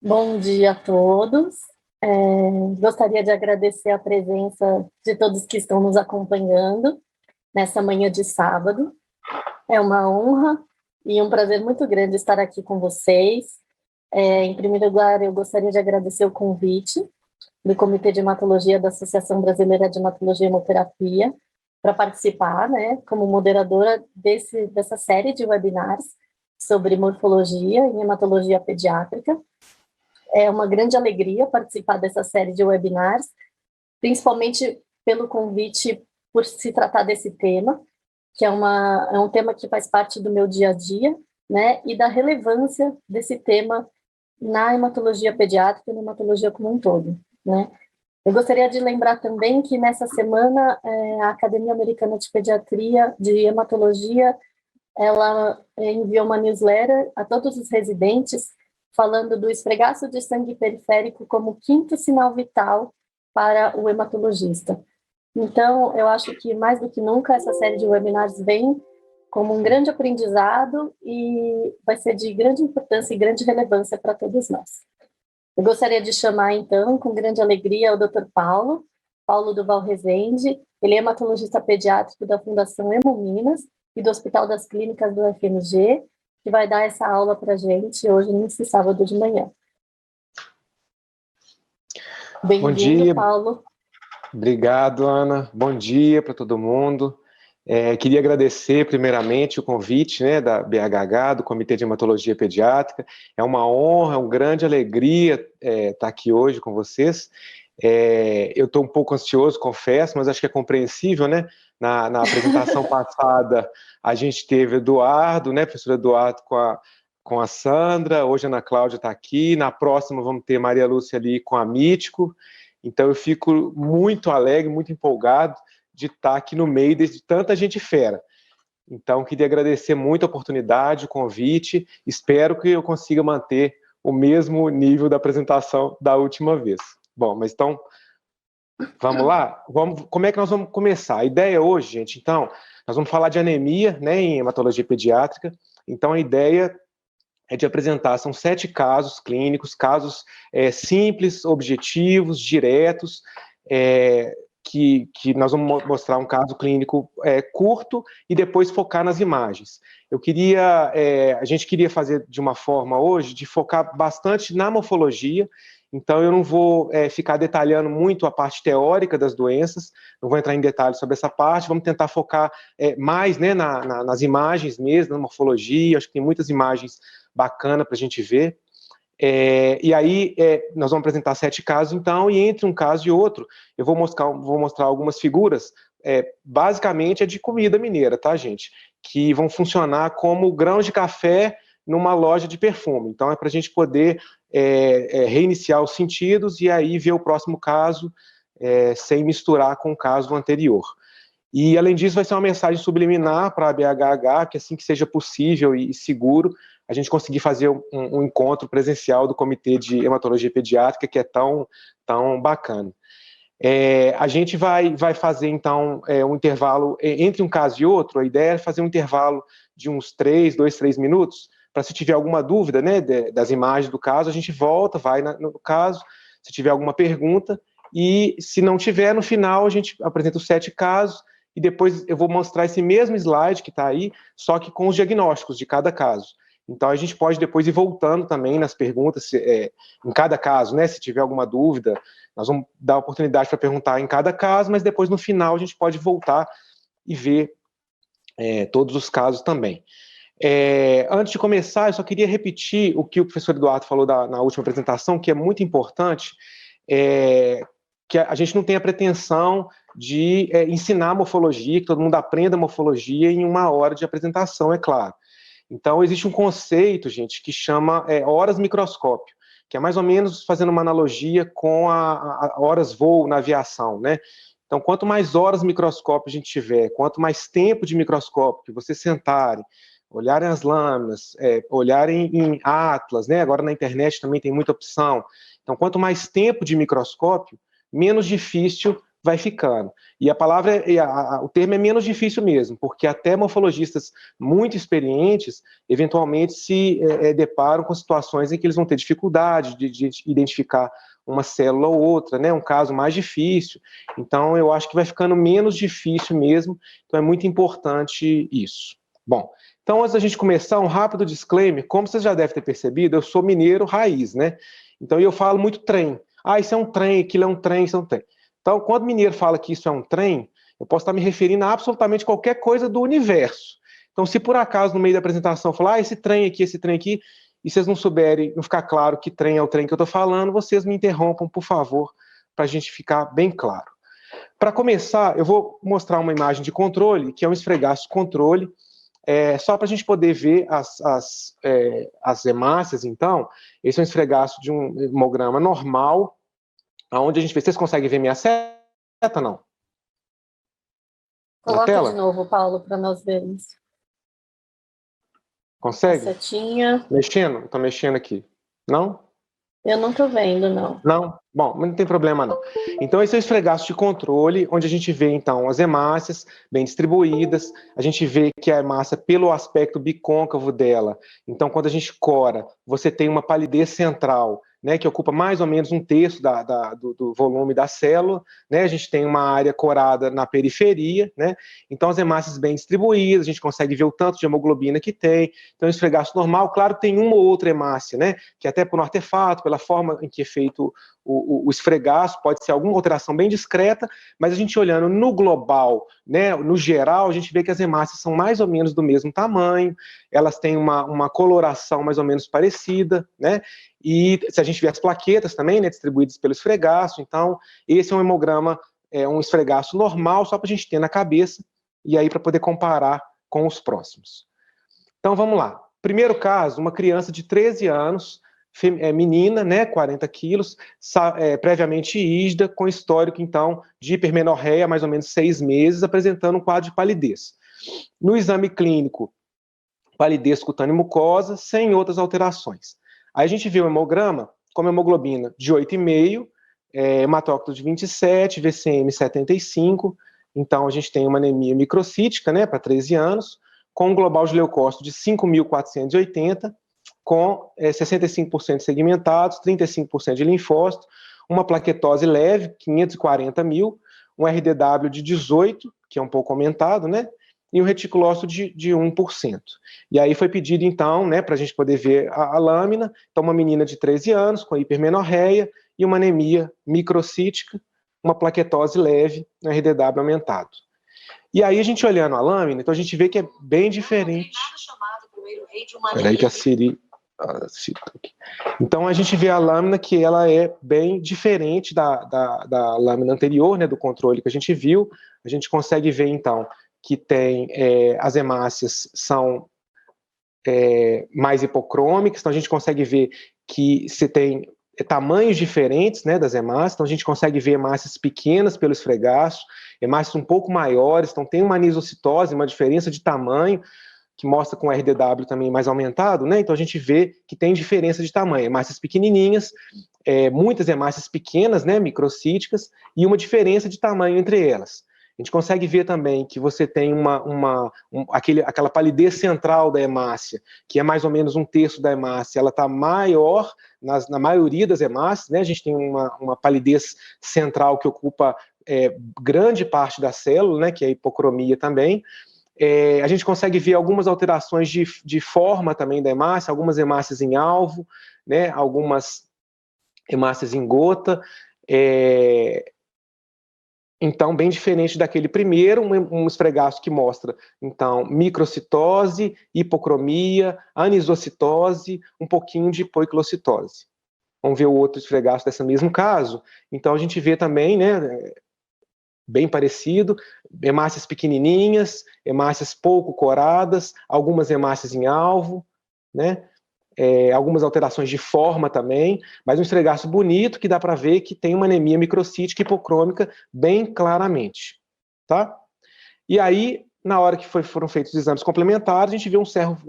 Bom dia a todos. É, Gostaria de agradecer a presença de todos que estão nos acompanhando nessa manhã de sábado. É uma honra e um prazer muito grande estar aqui com vocês. Em primeiro lugar, eu gostaria de agradecer o convite do Comitê de Hematologia da Associação Brasileira de Hematologia e Hemoterapia para participar, né, como moderadora dessa série de webinars sobre morfologia e hematologia pediátrica. É uma grande alegria participar dessa série de webinars, principalmente pelo convite por se tratar desse tema, que é um tema que faz parte do meu dia a dia, né, e da relevância desse tema na hematologia pediátrica e na hematologia como um todo, né. Eu gostaria de lembrar também que nessa semana a Academia Americana de Pediatria, de Hematologia, ela enviou uma newsletter a todos os residentes falando do esfregaço de sangue periférico como quinto sinal vital para o hematologista. Então, eu acho que mais do que nunca essa série de webinars vem como um grande aprendizado e vai ser de grande importância e grande relevância para todos nós. Eu gostaria de chamar, então, com grande alegria, o Dr. Paulo Duval Rezende. Ele é hematologista pediátrico da Fundação Hemominas e do Hospital das Clínicas do FMG, que vai dar essa aula para a gente hoje, nesse sábado de manhã. Bom Bem-vindo, dia. Paulo. Obrigado, Ana. Bom dia para todo mundo. Queria agradecer, primeiramente, o convite, né, da BHH, do Comitê de Hematologia Pediátrica. É uma honra, é uma grande alegria estar aqui hoje com vocês. Eu estou um pouco ansioso, confesso, mas acho que é compreensível, né? Na apresentação passada, a gente teve Eduardo, né, professor Eduardo com a Sandra, hoje a Ana Cláudia está aqui, na próxima vamos ter Maria Lúcia ali com a Mítico. Então eu fico muito alegre, muito empolgado de estar aqui no meio de tanta gente fera. Então queria agradecer muito a oportunidade, o convite, espero que eu consiga manter o mesmo nível da apresentação da última vez. Bom, mas então, vamos lá? Como é que nós vamos começar? A ideia hoje, gente, então, nós vamos falar de anemia, né, em hematologia pediátrica. Então a ideia é de apresentar, são 7 casos clínicos, casos simples, objetivos, diretos, que nós vamos mostrar um caso clínico curto e depois focar nas imagens. A gente queria fazer de uma forma hoje de focar bastante na morfologia, então eu não vou ficar detalhando muito a parte teórica das doenças, não vou entrar em detalhes sobre essa parte, vamos tentar focar mais, né, nas imagens mesmo, na morfologia, acho que tem muitas imagens bacanas para a gente ver. E aí nós vamos apresentar 7 casos, então, e entre um caso e outro, eu vou mostrar algumas figuras, basicamente é de comida mineira, tá, gente? Que vão funcionar como grãos de café numa loja de perfume. Então é para a gente poder reiniciar os sentidos e aí ver o próximo caso sem misturar com o caso anterior. E, além disso, vai ser uma mensagem subliminar para a BHH, que assim que seja possível e seguro, a gente conseguir fazer um encontro presencial do Comitê de Hematologia Pediátrica, que é tão bacana. A gente vai fazer, então, um intervalo entre um caso e outro. A ideia é fazer um intervalo de uns 2, 3 minutos, para se tiver alguma dúvida, né, das imagens do caso, a gente volta, vai no caso, se tiver alguma pergunta, e se não tiver, no final, a gente apresenta os 7 casos, e depois eu vou mostrar esse mesmo slide que está aí, só que com os diagnósticos de cada caso. Então, a gente pode depois ir voltando também nas perguntas, em cada caso, né, se tiver alguma dúvida, nós vamos dar oportunidade para perguntar em cada caso, mas depois, no final, a gente pode voltar e ver todos os casos também. Antes de começar, eu só queria repetir o que o professor Eduardo falou na última apresentação, que é muito importante, que a gente não tem a pretensão de ensinar morfologia, que todo mundo aprenda morfologia em 1 hora de apresentação, é claro. Então, existe um conceito, gente, que chama horas microscópio, que é mais ou menos fazendo uma analogia com a horas voo na aviação, né? Então, quanto mais horas microscópio a gente tiver, quanto mais tempo de microscópio que vocês sentarem, olharem as lâminas, olharem em atlas, né? Agora na internet também tem muita opção. Então, quanto mais tempo de microscópio, menos difícil vai ficando. E a palavra, o termo é menos difícil mesmo, porque até morfologistas muito experientes, eventualmente se deparam com situações em que eles vão ter dificuldade de identificar uma célula ou outra, né, um caso mais difícil. Então, eu acho que vai ficando menos difícil mesmo, então é muito importante isso. Bom, então antes da gente começar, um rápido disclaimer, como vocês já devem ter percebido, eu sou mineiro raiz, né, então eu falo muito trem. Isso é um trem, aquilo é um trem, isso é um trem. Então, quando o mineiro fala que isso é um trem, eu posso estar me referindo a absolutamente qualquer coisa do universo. Então, se por acaso, no meio da apresentação, eu falar, esse trem aqui, e vocês não souberem, não ficar claro que trem é o trem que eu estou falando, vocês me interrompam, por favor, para a gente ficar bem claro. Para começar, eu vou mostrar uma imagem de controle, que é um esfregaço de controle, só para a gente poder ver as hemácias, então. Esse é um esfregaço de um hemograma normal, onde a gente vê. Vocês conseguem ver minha seta, não? Coloca de novo, Paulo, para nós vermos. Consegue? A setinha. Mexendo? Estou mexendo aqui. Não? Eu não estou vendo, não. Não? Bom, mas não tem problema, não. Então, esse é o esfregaço de controle, onde a gente vê, então, as hemácias bem distribuídas. A gente vê que a hemácia, pelo aspecto bicôncavo dela, então, quando a gente cora, você tem uma palidez central, né, que ocupa mais ou menos 1/3 do volume da célula, né, a gente tem uma área corada na periferia, né, então as hemácias bem distribuídas, a gente consegue ver o tanto de hemoglobina que tem. Então, o esfregaço normal, claro, tem uma ou outra hemácia, né, que até por um artefato, pela forma em que é feito o esfregaço, pode ser alguma alteração bem discreta, mas a gente olhando no global, né, no geral, a gente vê que as hemácias são mais ou menos do mesmo tamanho, elas têm uma coloração mais ou menos parecida, né, e se a gente vê as plaquetas também, né, distribuídas pelo esfregaço, então esse é um hemograma, um esfregaço normal, só para a gente ter na cabeça, e aí para poder comparar com os próximos. Então vamos lá. Primeiro caso, uma criança de 13 anos, menina, né, 40 quilos, previamente ígida, com histórico, então, de hipermenorreia há mais ou menos 6 meses, apresentando um quadro de palidez. No exame clínico, palidez cutânea e mucosa, sem outras alterações. Aí a gente vê o hemograma com hemoglobina de 8,5, hematócrito de 27, VCM 75, então a gente tem uma anemia microcítica, né, para 13 anos, com um global de leucócito de 5.480, com 65% segmentados, 35% de linfócito, uma plaquetose leve, 540 mil, um RDW de 18, que é um pouco aumentado, né? E um reticulócito de 1%. E aí foi pedido, então, né, para a gente poder ver a lâmina, então uma menina de 13 anos, com hipermenorreia e uma anemia microcítica, uma plaquetose leve, um RDW aumentado. E aí a gente olhando a lâmina, então a gente vê que é bem diferente. Peraí que a Siri... Então a gente vê a lâmina que ela é bem diferente da lâmina anterior, né, do controle que a gente viu. A gente consegue ver então que tem as hemácias são mais hipocrômicas, então a gente consegue ver que se tem tamanhos diferentes, né, das hemácias, então a gente consegue ver hemácias pequenas pelo esfregaço, hemácias um pouco maiores, então tem uma anisocitose, uma diferença de tamanho, que mostra com o RDW também mais aumentado, né? Então a gente vê que tem diferença de tamanho, hemácias pequenininhas, muitas hemácias pequenas, né, microcíticas, e uma diferença de tamanho entre elas. A gente consegue ver também que você tem aquela palidez central da hemácia, que é mais ou menos 1/3 da hemácia, ela está maior na maioria das hemácias, né? A gente tem uma palidez central que ocupa grande parte da célula, né, que é a hipocromia também. A gente consegue ver algumas alterações de forma também da hemácia, algumas hemácias em alvo, né, algumas hemácias em gota, então bem diferente daquele primeiro, um esfregaço que mostra, então, microcitose, hipocromia, anisocitose, um pouquinho de hipoiclocitose. Vamos ver o outro esfregaço desse mesmo caso, então a gente vê também, né, bem parecido, hemácias pequenininhas, hemácias pouco coradas, algumas hemácias em alvo, né? Algumas alterações de forma também, mas um esfregaço bonito que dá para ver que tem uma anemia microcítica hipocrômica bem claramente, tá? E aí, na hora que foram feitos os exames complementares, a gente vê um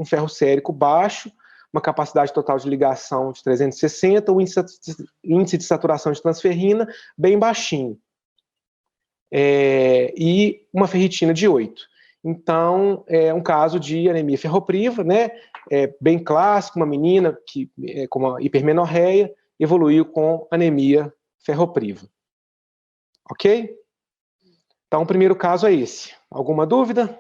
ferro sérico baixo, uma capacidade total de ligação de 360, o índice de saturação de transferrina bem baixinho. e uma ferritina de 8. Então, é um caso de anemia ferropriva, né? Bem clássico, uma menina com uma hipermenorreia evoluiu com anemia ferropriva. Ok? Então, o primeiro caso é esse. Alguma dúvida?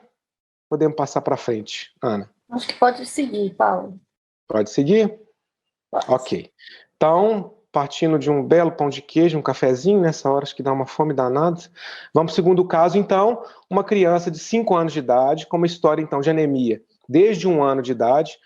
Podemos passar para frente, Ana. Acho que pode seguir, Paulo. Pode seguir? Pode. Ok. Então, partindo de um belo pão de queijo, um cafezinho, nessa hora acho que dá uma fome danada. Vamos para o segundo caso, então, uma criança de 5 anos de idade, com uma história, então, de anemia desde 1 ano de idade,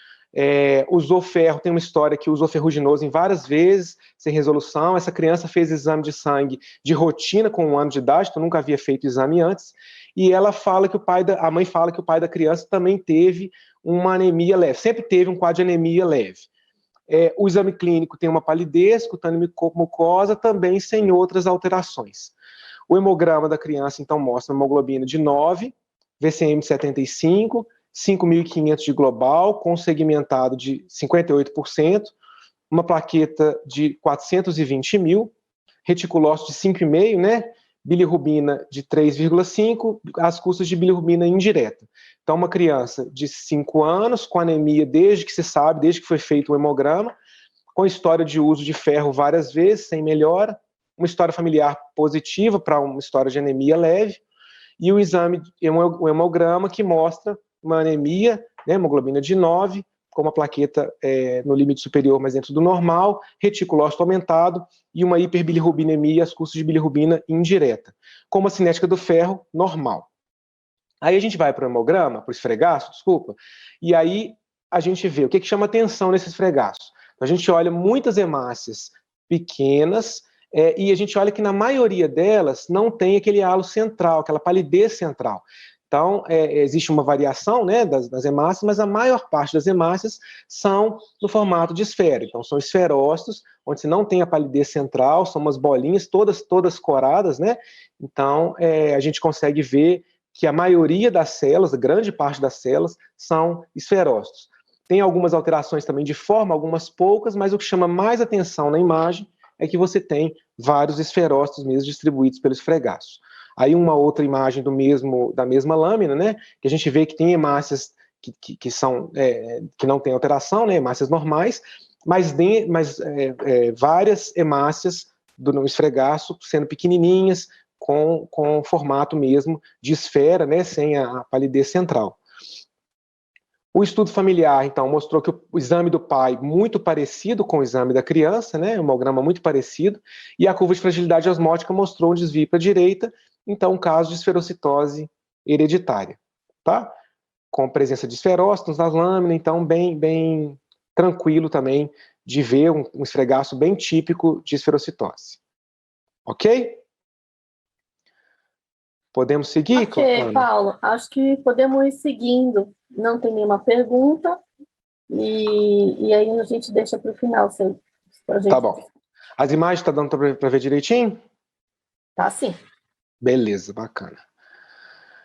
usou ferro, tem uma história que usou ferruginoso em várias vezes, sem resolução. Essa criança fez exame de sangue de rotina com 1 ano de idade, então nunca havia feito exame antes, e ela fala que a mãe fala que o pai da criança também teve uma anemia leve, sempre teve um quadro de anemia leve. O exame clínico tem uma palidez, cutânea mucosa, também sem outras alterações. O hemograma da criança, então, mostra uma hemoglobina de 9, VCM de 75, 5.500 de global, com segmentado de 58%, uma plaqueta de 420 mil, reticulócito de 5,5, né? Bilirrubina de 3,5, às custas de bilirrubina indireta. Então, uma criança de 5 anos, com anemia desde que se sabe, desde que foi feito o hemograma, com história de uso de ferro várias vezes, sem melhora, uma história familiar positiva para uma história de anemia leve, e o exame, o hemograma, que mostra uma anemia, né, hemoglobina de 9, com uma plaqueta no limite superior, mas dentro do normal, reticulócito aumentado e uma hiperbilirrubinemia às custas de bilirrubina indireta, com uma cinética do ferro normal. Aí a gente vai para o hemograma, para o esfregaço, desculpa, e aí a gente vê o que chama atenção nesse esfregaço. A gente olha muitas hemácias pequenas, e a gente olha que na maioria delas não tem aquele halo central, aquela palidez central. Então, existe uma variação, né, das hemácias, mas a maior parte das hemácias são no formato de esfera. Então, são esferócitos, onde se não tem a palidez central, são umas bolinhas todas coradas, né? Então, a gente consegue ver que a maioria das células, a grande parte das células, são esferócitos. Tem algumas alterações também de forma, algumas poucas, mas o que chama mais atenção na imagem é que você tem vários esferócitos mesmo distribuídos pelo esfregaço. Aí uma outra imagem da mesma lâmina, né, que a gente vê que tem hemácias que não tem alteração, né, hemácias normais, mas várias hemácias no esfregaço sendo pequenininhas, com formato mesmo de esfera, né, sem a palidez central. O estudo familiar, então, mostrou que o exame do pai muito parecido com o exame da criança, né, um hemograma muito parecido, e a curva de fragilidade osmótica mostrou um desvio para a direita, então um caso de esferocitose hereditária, tá? Com presença de esferócitos nas lâminas, então bem tranquilo também de ver um esfregaço bem típico de esferocitose. Ok? Podemos seguir, Ok, Paulo, acho que podemos ir seguindo. Não tem nenhuma pergunta. E aí a gente deixa para o final. Tá bom. As imagens estão dando para ver direitinho? Tá sim. Beleza, bacana.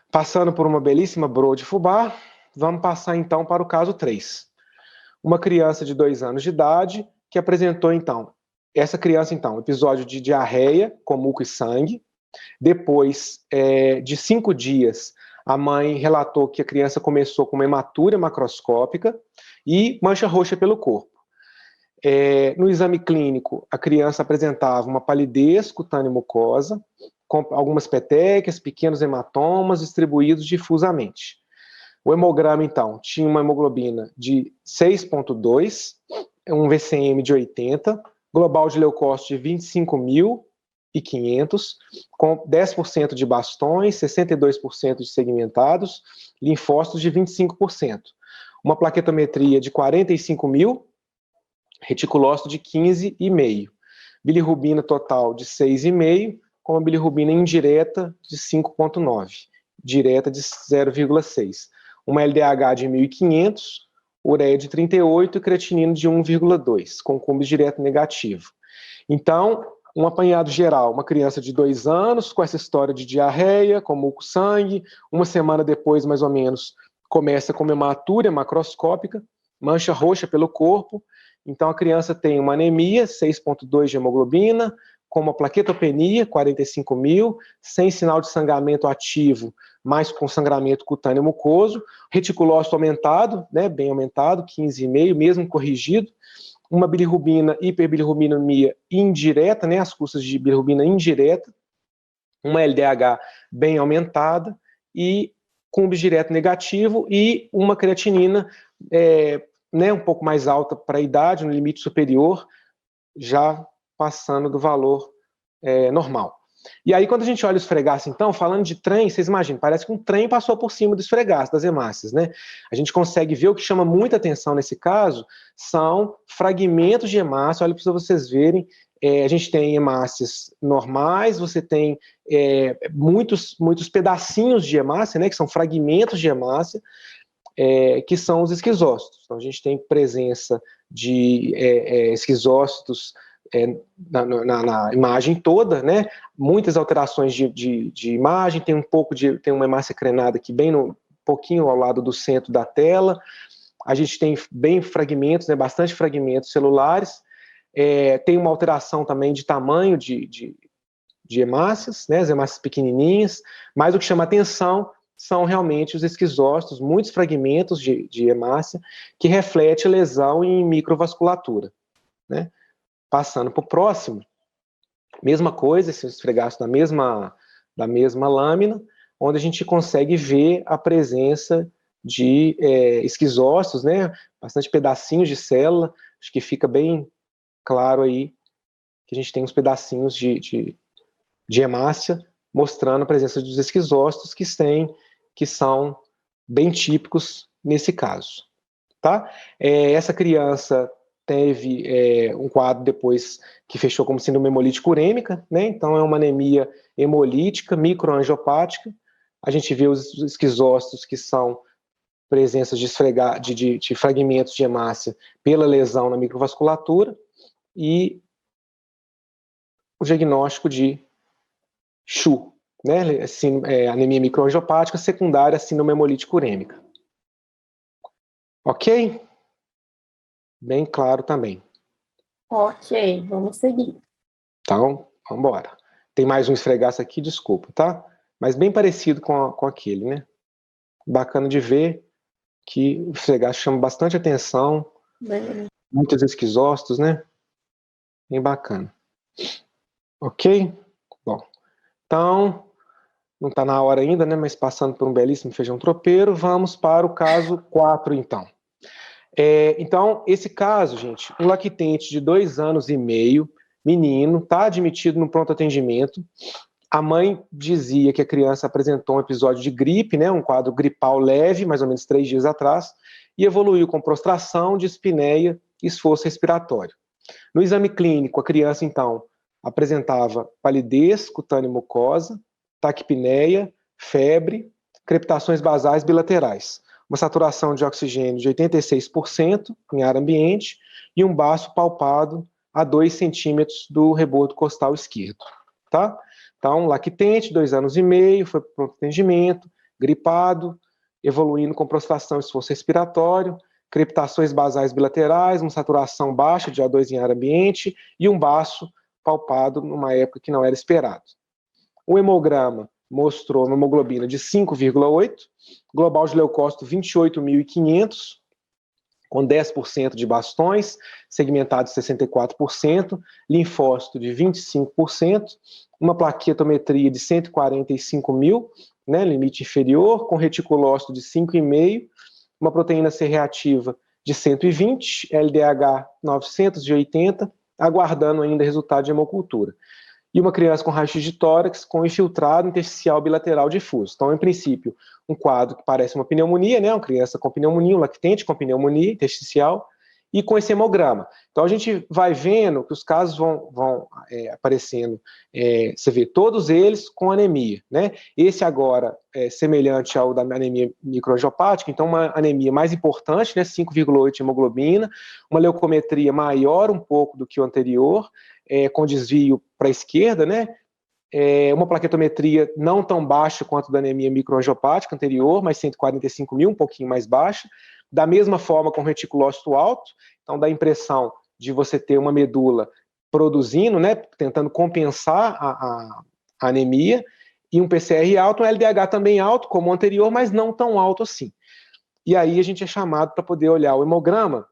Passando por uma belíssima broa de fubá, vamos passar então para o caso 3. Uma criança de 2 anos de idade que apresentou então, essa criança então, episódio de diarreia com muco e sangue. Depois de 5 dias, a mãe relatou que a criança começou com uma hematúria macroscópica e mancha roxa pelo corpo. No exame clínico, a criança apresentava uma palidez cutânea mucosa, com algumas petequias, pequenos hematomas distribuídos difusamente. O hemograma, então, tinha uma hemoglobina de 6,2, um VCM de 80, global de leucócito de 25.500, com 10% de bastões, 62% de segmentados, linfócitos de 25%. Uma plaquetometria de 45.000, reticulócito de 15,5. Bilirrubina total de 6,5, com a bilirrubina indireta de 5,9, direta de 0,6. Uma LDH de 1.500, ureia de 38 e creatinina de 1,2, com cúmbis direto negativo. Então, um apanhado geral, uma criança de 2 anos, com essa história de diarreia, com muco-sangue, uma semana depois, mais ou menos, começa com uma hematúria macroscópica, mancha roxa pelo corpo. Então, a criança tem uma anemia, 6,2 de hemoglobina, com uma plaquetopenia, 45 mil, sem sinal de sangramento ativo, mas com sangramento cutâneo mucoso, reticulócito aumentado, né, bem aumentado, 15,5, mesmo corrigido, uma bilirrubina, hiperbilirrubinemia indireta, né, as custas de bilirrubina indireta, uma LDH bem aumentada e com bidireto negativo e uma creatinina né, um pouco mais alta para a idade, no limite superior, já passando do valor normal. E aí, quando a gente olha o esfregaço, então, falando de trem, vocês imaginam, parece que um trem passou por cima do esfregaço, das hemácias, né? A gente consegue ver, o que chama muita atenção nesse caso são fragmentos de hemácia. Olha para vocês verem, a gente tem hemácias normais, você tem muitos pedacinhos de hemácia, né, que são fragmentos de hemácia, que são os esquizócitos. Então, a gente tem presença de esquizócitos na imagem toda, né? Muitas alterações de imagem, tem uma hemácia crenada aqui bem pouquinho ao lado do centro da tela. A gente tem bem fragmentos, né? Bastante fragmentos celulares. Tem uma alteração também de tamanho de hemácias, né? As hemácias pequenininhas. Mas o que chama atenção são realmente os esquizócitos, muitos fragmentos de hemácia que reflete lesão em microvasculatura, né? Passando para o próximo, mesma coisa, esse esfregaço da mesma lâmina, onde a gente consegue ver a presença de esquizócitos, né? Bastante pedacinhos de célula, acho que fica bem claro aí que a gente tem uns pedacinhos de hemácia mostrando a presença dos esquizócitos que são bem típicos nesse caso, tá? Essa criança teve um quadro depois que fechou como síndrome hemolítica urêmica, né? Então é uma anemia hemolítica, microangiopática. A gente vê os esquizócitos que são presenças de fragmentos de hemácia pela lesão na microvasculatura e o diagnóstico de CHU, né? Anemia microangiopática secundária à síndrome hemolítica urêmica. Ok? Bem claro também. Ok, vamos seguir. Então, vamos embora. Tem mais um esfregaço aqui, desculpa, tá? Mas bem parecido com aquele, né? Bacana de ver que o esfregaço chama bastante atenção. Bem... Muitos esquizócitos, né? Bem bacana. Ok? Bom, então, não está na hora ainda, né? Mas passando por um belíssimo feijão tropeiro, vamos para o caso 4, então. Então, esse caso, gente, um lactente de 2 anos e meio, menino, está admitido no pronto atendimento. A mãe dizia que a criança apresentou um episódio de gripe, né, um quadro gripal leve, mais ou menos 3 dias atrás, e evoluiu com prostração, dispneia e esforço respiratório. No exame clínico, a criança, então, apresentava palidez cutânea e mucosa, taquipneia, febre, crepitações basais bilaterais, uma saturação de oxigênio de 86% em ar ambiente e um baço palpado a 2 centímetros do rebordo costal esquerdo, tá? Então, lactente, 2 anos e meio, foi para o atendimento, gripado, evoluindo com prostração e esforço respiratório, crepitações basais bilaterais, uma saturação baixa de O2 em ar ambiente e um baço palpado numa época que não era esperado. O hemograma mostrou uma hemoglobina de 5,8, global de leucócito 28.500, com 10% de bastões, segmentado 64%, linfócito de 25%, uma plaquetometria de 145 mil, né, limite inferior, com reticulócito de 5,5, uma proteína C reativa de 120, LDH 980, aguardando ainda resultado de hemocultura. E uma criança com raio-x de tórax com infiltrado intersticial bilateral difuso. Então, em princípio, um quadro que parece uma pneumonia, né? Uma criança com pneumonia, um lactente com pneumonia intersticial, e com esse hemograma. Então, a gente vai vendo que os casos vão aparecendo, você vê todos eles com anemia, né? Esse agora é semelhante ao da anemia microangiopática, então uma anemia mais importante, né? 5,8 de hemoglobina, uma leucometria maior um pouco do que o anterior, com desvio para a esquerda, né? Uma plaquetometria não tão baixa quanto da anemia microangiopática anterior, mas 145 mil, um pouquinho mais baixa. Da mesma forma com reticulócito alto, então dá a impressão de você ter uma medula produzindo, né, tentando compensar a anemia, e um PCR alto, um LDH também alto, como o anterior, mas não tão alto assim. E aí a gente é chamado para poder olhar o hemograma,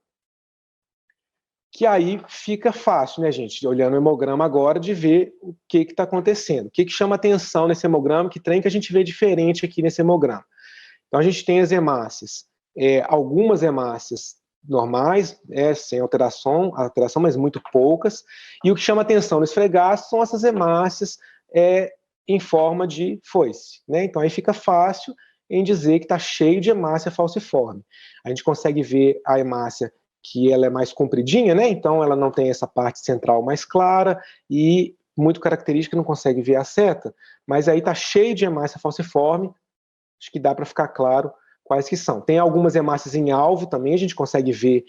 que aí fica fácil, né, gente, olhando o hemograma agora, de ver o que está acontecendo. O que chama atenção nesse hemograma, que trem que a gente vê diferente aqui nesse hemograma. Então a gente tem as hemácias, algumas hemácias normais, sem alteração, mas muito poucas, e o que chama atenção no esfregaço são essas hemácias em forma de foice, né? Então aí fica fácil em dizer que está cheio de hemácia falciforme. A gente consegue ver a hemácia que ela é mais compridinha, né? Então ela não tem essa parte central mais clara e muito característica, não consegue ver a seta, mas aí está cheio de hemácia falciforme. Acho que dá para ficar claro quais que são. Tem algumas hemácias em alvo também, a gente consegue ver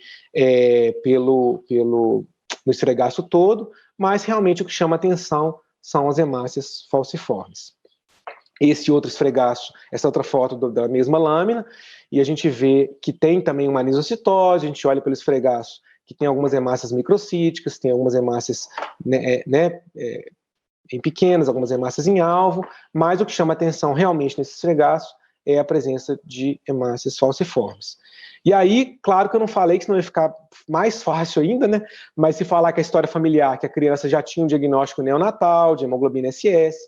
no esfregaço todo, mas realmente o que chama atenção são as hemácias falciformes. Esse outro esfregaço, essa outra foto da mesma lâmina, e a gente vê que tem também uma anisocitose, a gente olha pelo esfregaço, que tem algumas hemácias microcíticas, tem algumas hemácias em pequenas, algumas hemácias em alvo, mas o que chama atenção realmente nesse esfregaço é a presença de hemácias falciformes. E aí, claro que eu não falei que senão ia ficar mais fácil ainda, né? Mas se falar que a história familiar, que a criança já tinha um diagnóstico neonatal de hemoglobina SS,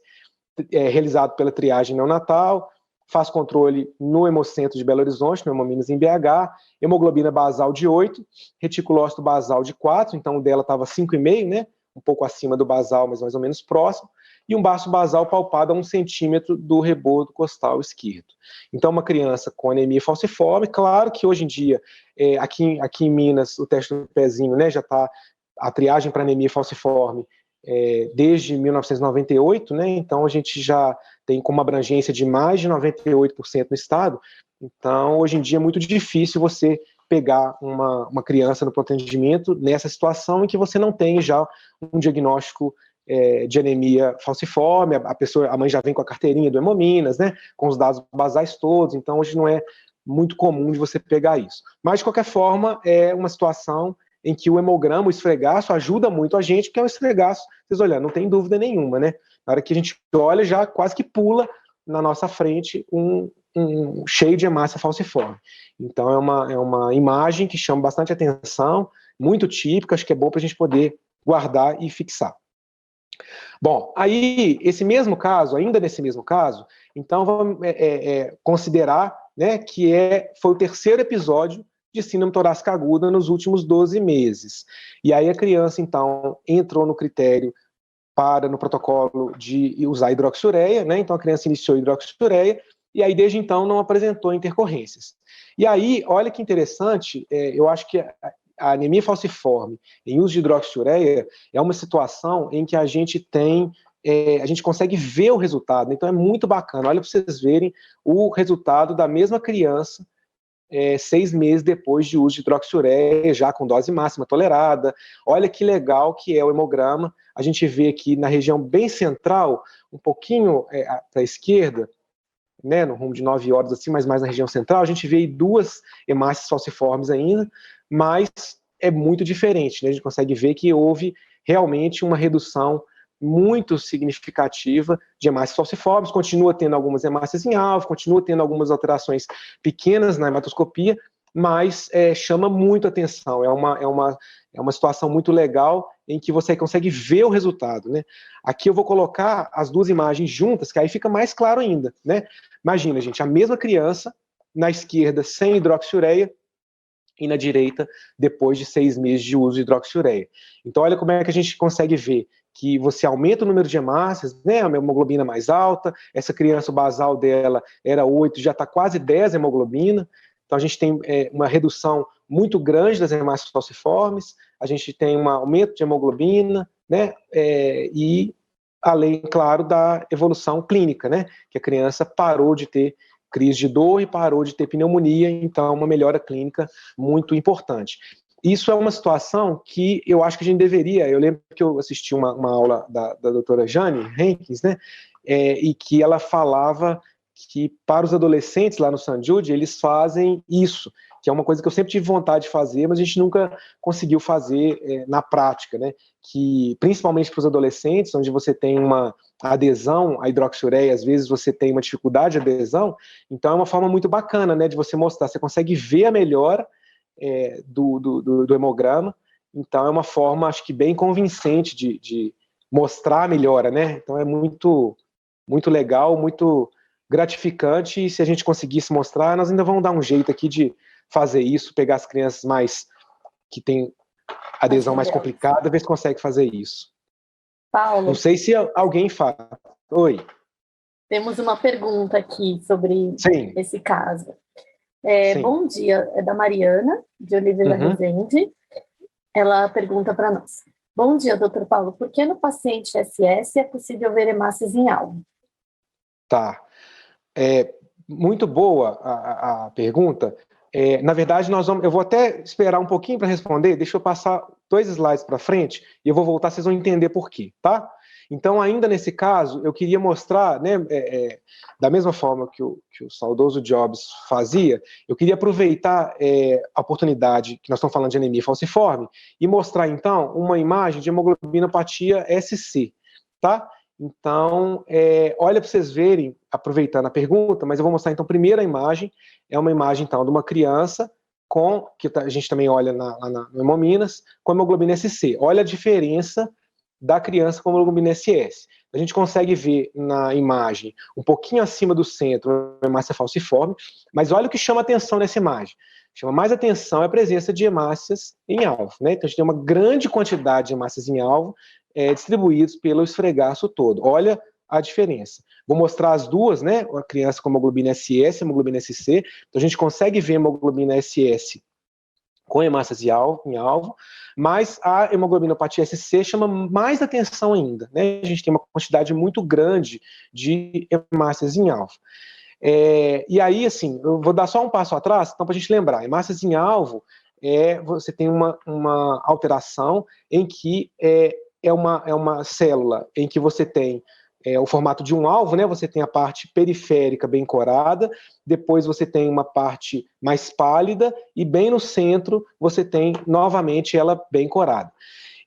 realizado pela triagem neonatal, faz controle no Hemocentro de Belo Horizonte, no Hemominas em BH, hemoglobina basal de 8, reticulócito basal de 4, então o dela estava 5,5, né? Um pouco acima do basal, mas mais ou menos próximo, e um baço basal palpado a 1 centímetro do rebordo costal esquerdo. Então, uma criança com anemia falciforme, claro que hoje em dia, aqui em Minas, o teste do pezinho, né, já está, a triagem para anemia falciforme, desde 1998, né, então a gente já tem como abrangência de mais de 98% no estado, então hoje em dia é muito difícil você pegar uma criança no pronto atendimento nessa situação em que você não tem já um diagnóstico de anemia falciforme, a mãe já vem com a carteirinha do Hemominas, né, com os dados basais todos, então hoje não é muito comum de você pegar isso. Mas, de qualquer forma, é uma situação em que o hemograma, o esfregaço, ajuda muito a gente, porque é um esfregaço, vocês olham, não tem dúvida nenhuma, né? Na hora que a gente olha, já quase que pula na nossa frente um cheio de hemácia falciforme. Então é uma imagem que chama bastante atenção, muito típica, acho que é bom para a gente poder guardar e fixar. Bom, aí, ainda nesse mesmo caso, então vamos considerar, né, que foi o terceiro episódio de síndrome torácica aguda nos últimos 12 meses. E aí a criança, então, entrou no critério no protocolo de usar hidroxiureia, né? Então a criança iniciou hidroxiureia, e aí desde então não apresentou intercorrências. E aí, olha que interessante, eu acho que a anemia falciforme em uso de hidroxiureia é uma situação em que a gente consegue ver o resultado, então é muito bacana, olha para vocês verem o resultado da mesma criança 6 meses depois de uso de hidroxiureia, já com dose máxima tolerada. Olha que legal que é o hemograma. A gente vê aqui na região bem central, um pouquinho para a esquerda, né, no rumo de 9 horas, assim, mas mais na região central, a gente vê aí 2 hemácias falciformes ainda, mas é muito diferente, né? A gente consegue ver que houve realmente uma redução muito significativa de hemácias falciformes, continua tendo algumas hemácias em alvo, continua tendo algumas alterações pequenas na hematoscopia, mas chama muito atenção, é uma situação muito legal em que você consegue ver o resultado, né? Aqui eu vou colocar as 2 imagens juntas, que aí fica mais claro ainda, né? Imagina, gente, a mesma criança, na esquerda sem hidroxiureia, e na direita depois de 6 meses de uso de hidroxiureia. Então olha como é que a gente consegue ver que você aumenta o número de hemácias, né, a hemoglobina mais alta, essa criança, o basal dela era 8, já está quase 10 hemoglobina, então a gente tem uma redução muito grande das hemácias falciformes, a gente tem um aumento de hemoglobina, né, e além, claro, da evolução clínica, né, que a criança parou de ter crise de dor e parou de ter pneumonia, então uma melhora clínica muito importante. Isso é uma situação que eu acho que a gente deveria, eu lembro que eu assisti uma aula da doutora Jane Henkins, né, e que ela falava que para os adolescentes lá no St. Jude, eles fazem isso, que é uma coisa que eu sempre tive vontade de fazer, mas a gente nunca conseguiu fazer na prática, né? Que, principalmente para os adolescentes, onde você tem uma adesão à hidroxiureia, às vezes você tem uma dificuldade de adesão, então é uma forma muito bacana, né, de você mostrar, você consegue ver a melhora do hemograma, então é uma forma, acho que bem convincente de mostrar a melhora, né? Então é muito, muito legal, muito gratificante, e se a gente conseguisse mostrar, nós ainda vamos dar um jeito aqui de fazer isso, pegar as crianças mais que têm adesão mais complicada, ver se consegue fazer isso. Paulo, não sei se alguém faz. Oi. Temos uma pergunta aqui sobre Sim. esse caso. Sim. Bom dia, é da Mariana, de Oliveira Rezende. Ela pergunta para nós. Bom dia, doutor Paulo. Por que no paciente SS é possível ver hemácias em alvo? Tá. Muito boa a pergunta. Na verdade, eu vou até esperar um pouquinho para responder. Deixa eu passar 2 slides para frente e eu vou voltar, vocês vão entender por quê, tá? Então, ainda nesse caso, eu queria mostrar, né, da mesma forma que o saudoso Jobs fazia, eu queria aproveitar a oportunidade que nós estamos falando de anemia falciforme e mostrar, então, uma imagem de hemoglobinopatia SC, tá? Então, olha para vocês verem, aproveitando a pergunta, mas eu vou mostrar, então, primeiro a imagem, é uma imagem, então, de uma criança que a gente também olha no Hemominas, com hemoglobina SC. Olha a diferença da criança com hemoglobina SS. A gente consegue ver na imagem, um pouquinho acima do centro, a hemácia falciforme, mas olha o que chama atenção nessa imagem. Chama mais atenção a presença de hemácias em alvo, né? Então a gente tem uma grande quantidade de hemácias em alvo distribuídos pelo esfregaço todo. Olha a diferença. Vou mostrar as duas, né? A criança com hemoglobina SS, hemoglobina SC. Então a gente consegue ver hemoglobina SS com hemácias em alvo, mas a hemoglobinopatia SC chama mais atenção ainda, né? A gente tem uma quantidade muito grande de hemácias em alvo. E aí, assim, eu vou dar só um passo atrás, então, para a gente lembrar, hemácias em alvo, você tem uma alteração em que é uma célula em que você tem o formato de um alvo, né? Você tem a parte periférica bem corada, depois você tem uma parte mais pálida e bem no centro você tem novamente ela bem corada.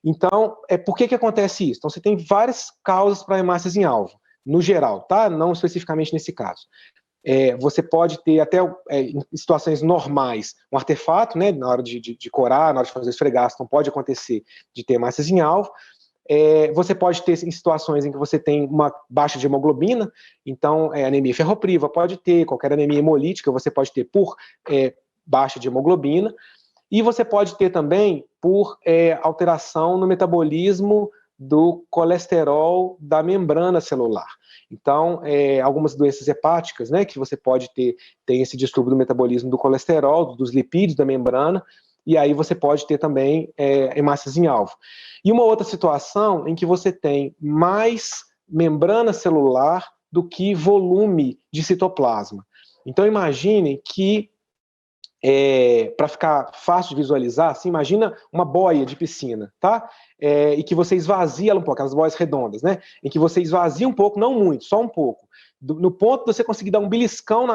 Então, por que acontece isso? Então, você tem várias causas para hemácias em alvo, no geral, tá? Não especificamente nesse caso. Você pode ter até em situações normais um artefato, né? Na hora de corar, na hora de fazer esfregaço, não pode acontecer de ter hemácias em alvo. Você pode ter em situações em que você tem uma baixa de hemoglobina, então anemia ferropriva pode ter, qualquer anemia hemolítica você pode ter por baixa de hemoglobina, e você pode ter também por alteração no metabolismo do colesterol da membrana celular. Então, algumas doenças hepáticas, né, que você pode ter, tem esse distúrbio do metabolismo do colesterol, dos lipídios da membrana, e aí você pode ter também hemácias em alvo. E uma outra situação em que você tem mais membrana celular do que volume de citoplasma. Então imaginem que, para ficar fácil de visualizar, assim, imagina uma boia de piscina, tá? E que você esvazia ela um pouco, aquelas boias redondas, né? Em que você esvazia um pouco, não muito, só um pouco. No ponto de você conseguir dar um beliscão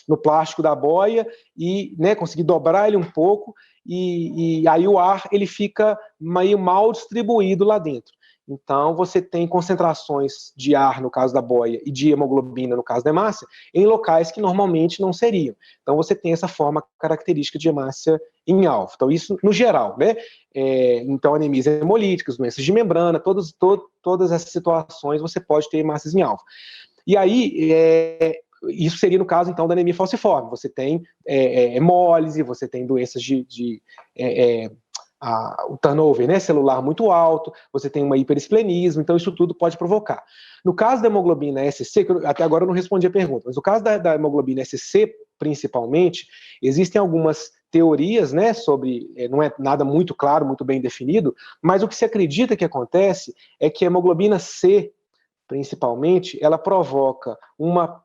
no plástico da boia e, né, conseguir dobrar ele um pouco e aí o ar ele fica meio mal distribuído lá dentro. Então você tem concentrações de ar no caso da boia e de hemoglobina no caso da hemácia em locais que normalmente não seriam. Então você tem essa forma característica de hemácia em alvo. Então isso no geral, né? Então anemias hemolíticas, doenças de membrana, todas essas situações você pode ter hemácias em alvo. E aí isso seria no caso, então, da anemia falciforme. Você tem hemólise, você tem doenças o turnover, né, celular muito alto, você tem uma hiperesplenismo, então isso tudo pode provocar. No caso da hemoglobina SC, que até agora eu não respondi a pergunta, mas no caso da hemoglobina SC, principalmente, existem algumas teorias, né, sobre, não é nada muito claro, muito bem definido, mas o que se acredita que acontece é que a hemoglobina C, principalmente, ela provoca uma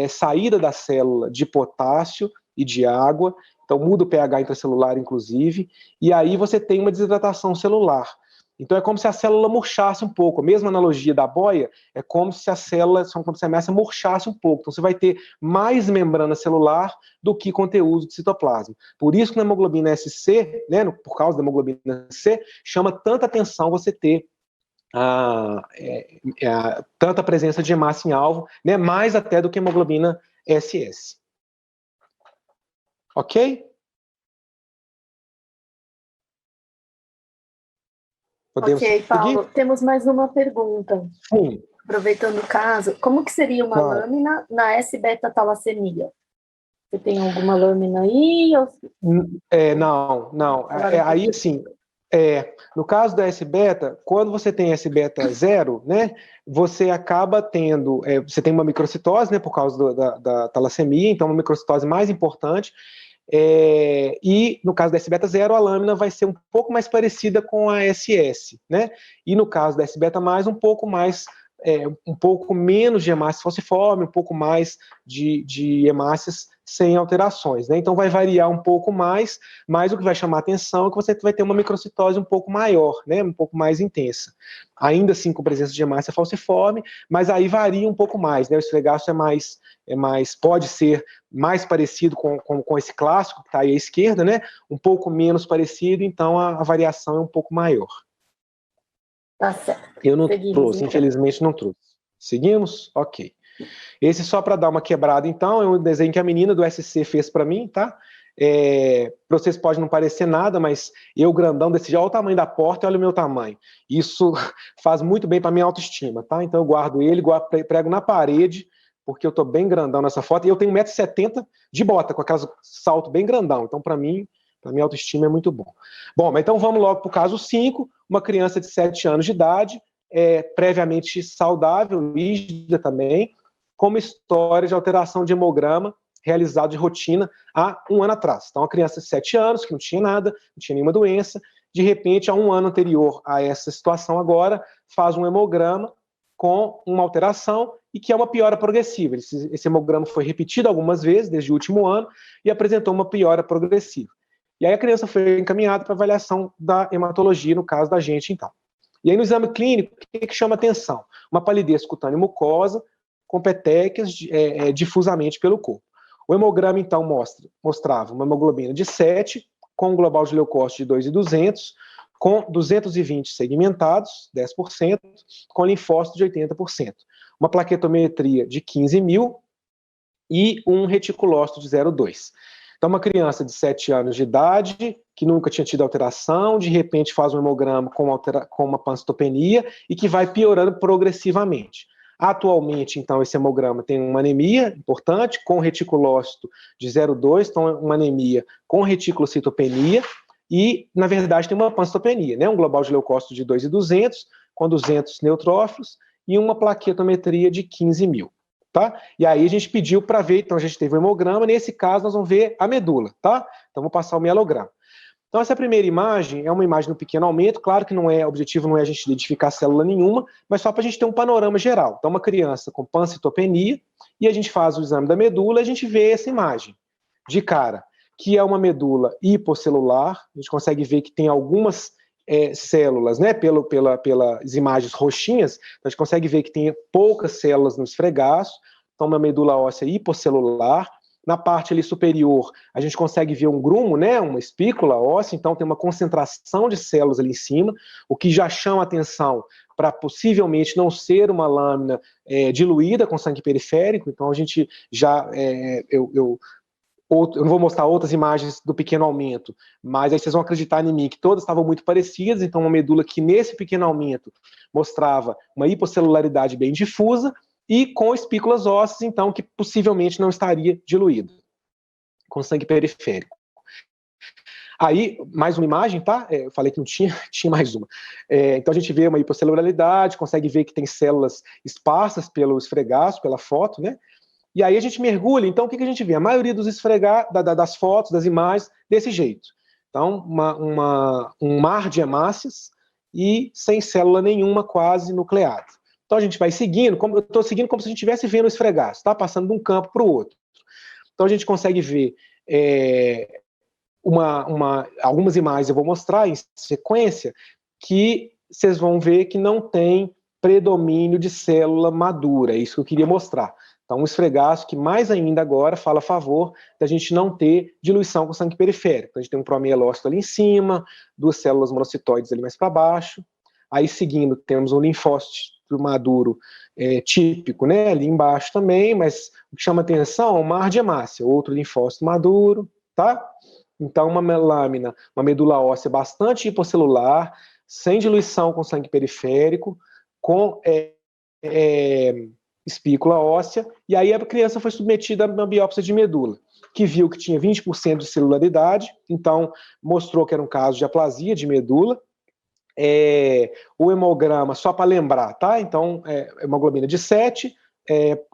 saída da célula de potássio e de água, então muda o pH intracelular, inclusive, e aí você tem uma desidratação celular. Então é como se a célula murchasse um pouco. A mesma analogia da boia é como se a célula, como se a massa murchasse um pouco. Então você vai ter mais membrana celular do que conteúdo de citoplasma. Por isso que na hemoglobina SC, né, por causa da hemoglobina C, chama tanta atenção você ter tanta presença de hemácia em alvo, né, mais até do que hemoglobina SS. Ok? Podemos Ok, Paulo. seguir? Temos mais uma pergunta. Sim. Aproveitando o caso, como que seria uma lâmina na S-beta-talassemia? Você tem alguma lâmina aí? Não. Aí, assim, no caso da S-beta, quando você tem S-beta 0, né, você acaba tendo, você tem uma microcitose, né, por causa da talassemia, então uma microcitose mais importante, e no caso da S-beta 0, a lâmina vai ser um pouco mais parecida com a SS, né, e no caso da S-beta mais, um pouco menos de hemácia falciforme, um pouco mais de hemácias sem alterações, né? Então vai variar um pouco mais, mas o que vai chamar atenção é que você vai ter uma microcitose um pouco maior, né? Um pouco mais intensa. Ainda assim com presença de hemácia falciforme, mas aí varia um pouco mais, né? O esfregaço pode ser mais parecido com esse clássico que está aí à esquerda, né? Um pouco menos parecido, então a variação é um pouco maior. Tá certo. Eu não trouxe, então. Infelizmente não trouxe. Seguimos? Ok. Esse só para dar uma quebrada, então, é um desenho que a menina do SC fez para mim, tá? Para vocês pode não parecer nada, mas eu grandão desse jeito, olha o tamanho da porta e olha o meu tamanho. Isso faz muito bem para minha autoestima, tá? Então eu guardo ele, prego na parede, porque eu tô bem grandão nessa foto, e eu tenho 1,70 m de bota, com aquelas salto bem grandão. Então, para mim, para minha autoestima é muito bom. Bom, mas então vamos logo para o caso 5, uma criança de 7 anos de idade, previamente saudável, rígida também, com uma história de alteração de hemograma realizado de rotina há um ano atrás. Então, uma criança de 7 anos, que não tinha nada, não tinha nenhuma doença, de repente, há um ano anterior a essa situação agora, faz um hemograma com uma alteração e que é uma piora progressiva. Esse hemograma foi repetido algumas vezes desde o último ano e apresentou uma piora progressiva. E aí a criança foi encaminhada para avaliação da hematologia, no caso da gente, então. E aí no exame clínico, o que chama atenção? Uma palidez cutânea mucosa, com petequias difusamente pelo corpo. O hemograma, então, mostrava uma hemoglobina de 7, com um global de leucócito de 2.200, com 220 segmentados, 10%, com linfócito de 80%. Uma plaquetometria de 15.000 e um reticulócito de 0,2. Então, uma criança de 7 anos de idade, que nunca tinha tido alteração, de repente faz um hemograma com uma pancitopenia e que vai piorando progressivamente. Atualmente, então, esse hemograma tem uma anemia importante, com reticulócito de 0,2, então uma anemia com reticulocitopenia, e, na verdade, tem uma pancitopenia, né? Um global de leucócito de 2.200, com 200 neutrófilos, e uma plaquetometria de 15.000. Tá? E aí a gente pediu para ver, então a gente teve o hemograma, nesse caso nós vamos ver a medula, tá? Então vou passar o mielograma. Então essa primeira imagem é uma imagem no pequeno aumento, claro que o objetivo não é a gente identificar célula nenhuma, mas só para a gente ter um panorama geral. Então uma criança com pancitopenia, e a gente faz o exame da medula e a gente vê essa imagem de cara, que é uma medula hiposcelular, a gente consegue ver que tem algumas células, né, pelas imagens roxinhas, a gente consegue ver que tem poucas células no esfregaço, então uma medula óssea hiposcelular. Na parte ali superior, a gente consegue ver um grumo, né, uma espícula óssea, então tem uma concentração de células ali em cima, o que já chama atenção para possivelmente não ser uma lâmina diluída com sangue periférico, então a gente já, eu não vou mostrar outras imagens do pequeno aumento, mas aí vocês vão acreditar em mim que todas estavam muito parecidas, então uma medula que nesse pequeno aumento mostrava uma hiposcelularidade bem difusa e com espículas ósseas, então, que possivelmente não estaria diluída com sangue periférico. Aí, mais uma imagem, tá? Eu falei que não tinha, tinha mais uma. Então a gente vê uma hiposcelularidade, consegue ver que tem células esparsas pelo esfregaço, pela foto, né? E aí a gente mergulha, então o que a gente vê? A maioria dos das fotos, das imagens, desse jeito. Então, um mar de hemácias e sem célula nenhuma quase nucleada. Então a gente vai seguindo, eu estou seguindo como se a gente estivesse vendo o esfregaço, tá? Passando de um campo para o outro. Então a gente consegue ver algumas imagens, eu vou mostrar em sequência, que vocês vão ver que não tem predomínio de célula madura, é isso que eu queria mostrar. Então, um esfregaço que mais ainda agora fala a favor da gente não ter diluição com sangue periférico. Então, a gente tem um promielócito ali em cima, duas células monocitóides ali mais para baixo. Aí, seguindo, temos um linfócito maduro típico, né, ali embaixo também, mas o que chama atenção é o mar de hemácia, outro linfócito maduro, tá? Então, uma lâmina, uma medula óssea bastante hiposcelular, sem diluição com sangue periférico, com espícula óssea, e aí a criança foi submetida a uma biópsia de medula, que viu que tinha 20% de celularidade, então mostrou que era um caso de aplasia de medula. O hemograma, só para lembrar, tá? Então, hemoglobina de 7,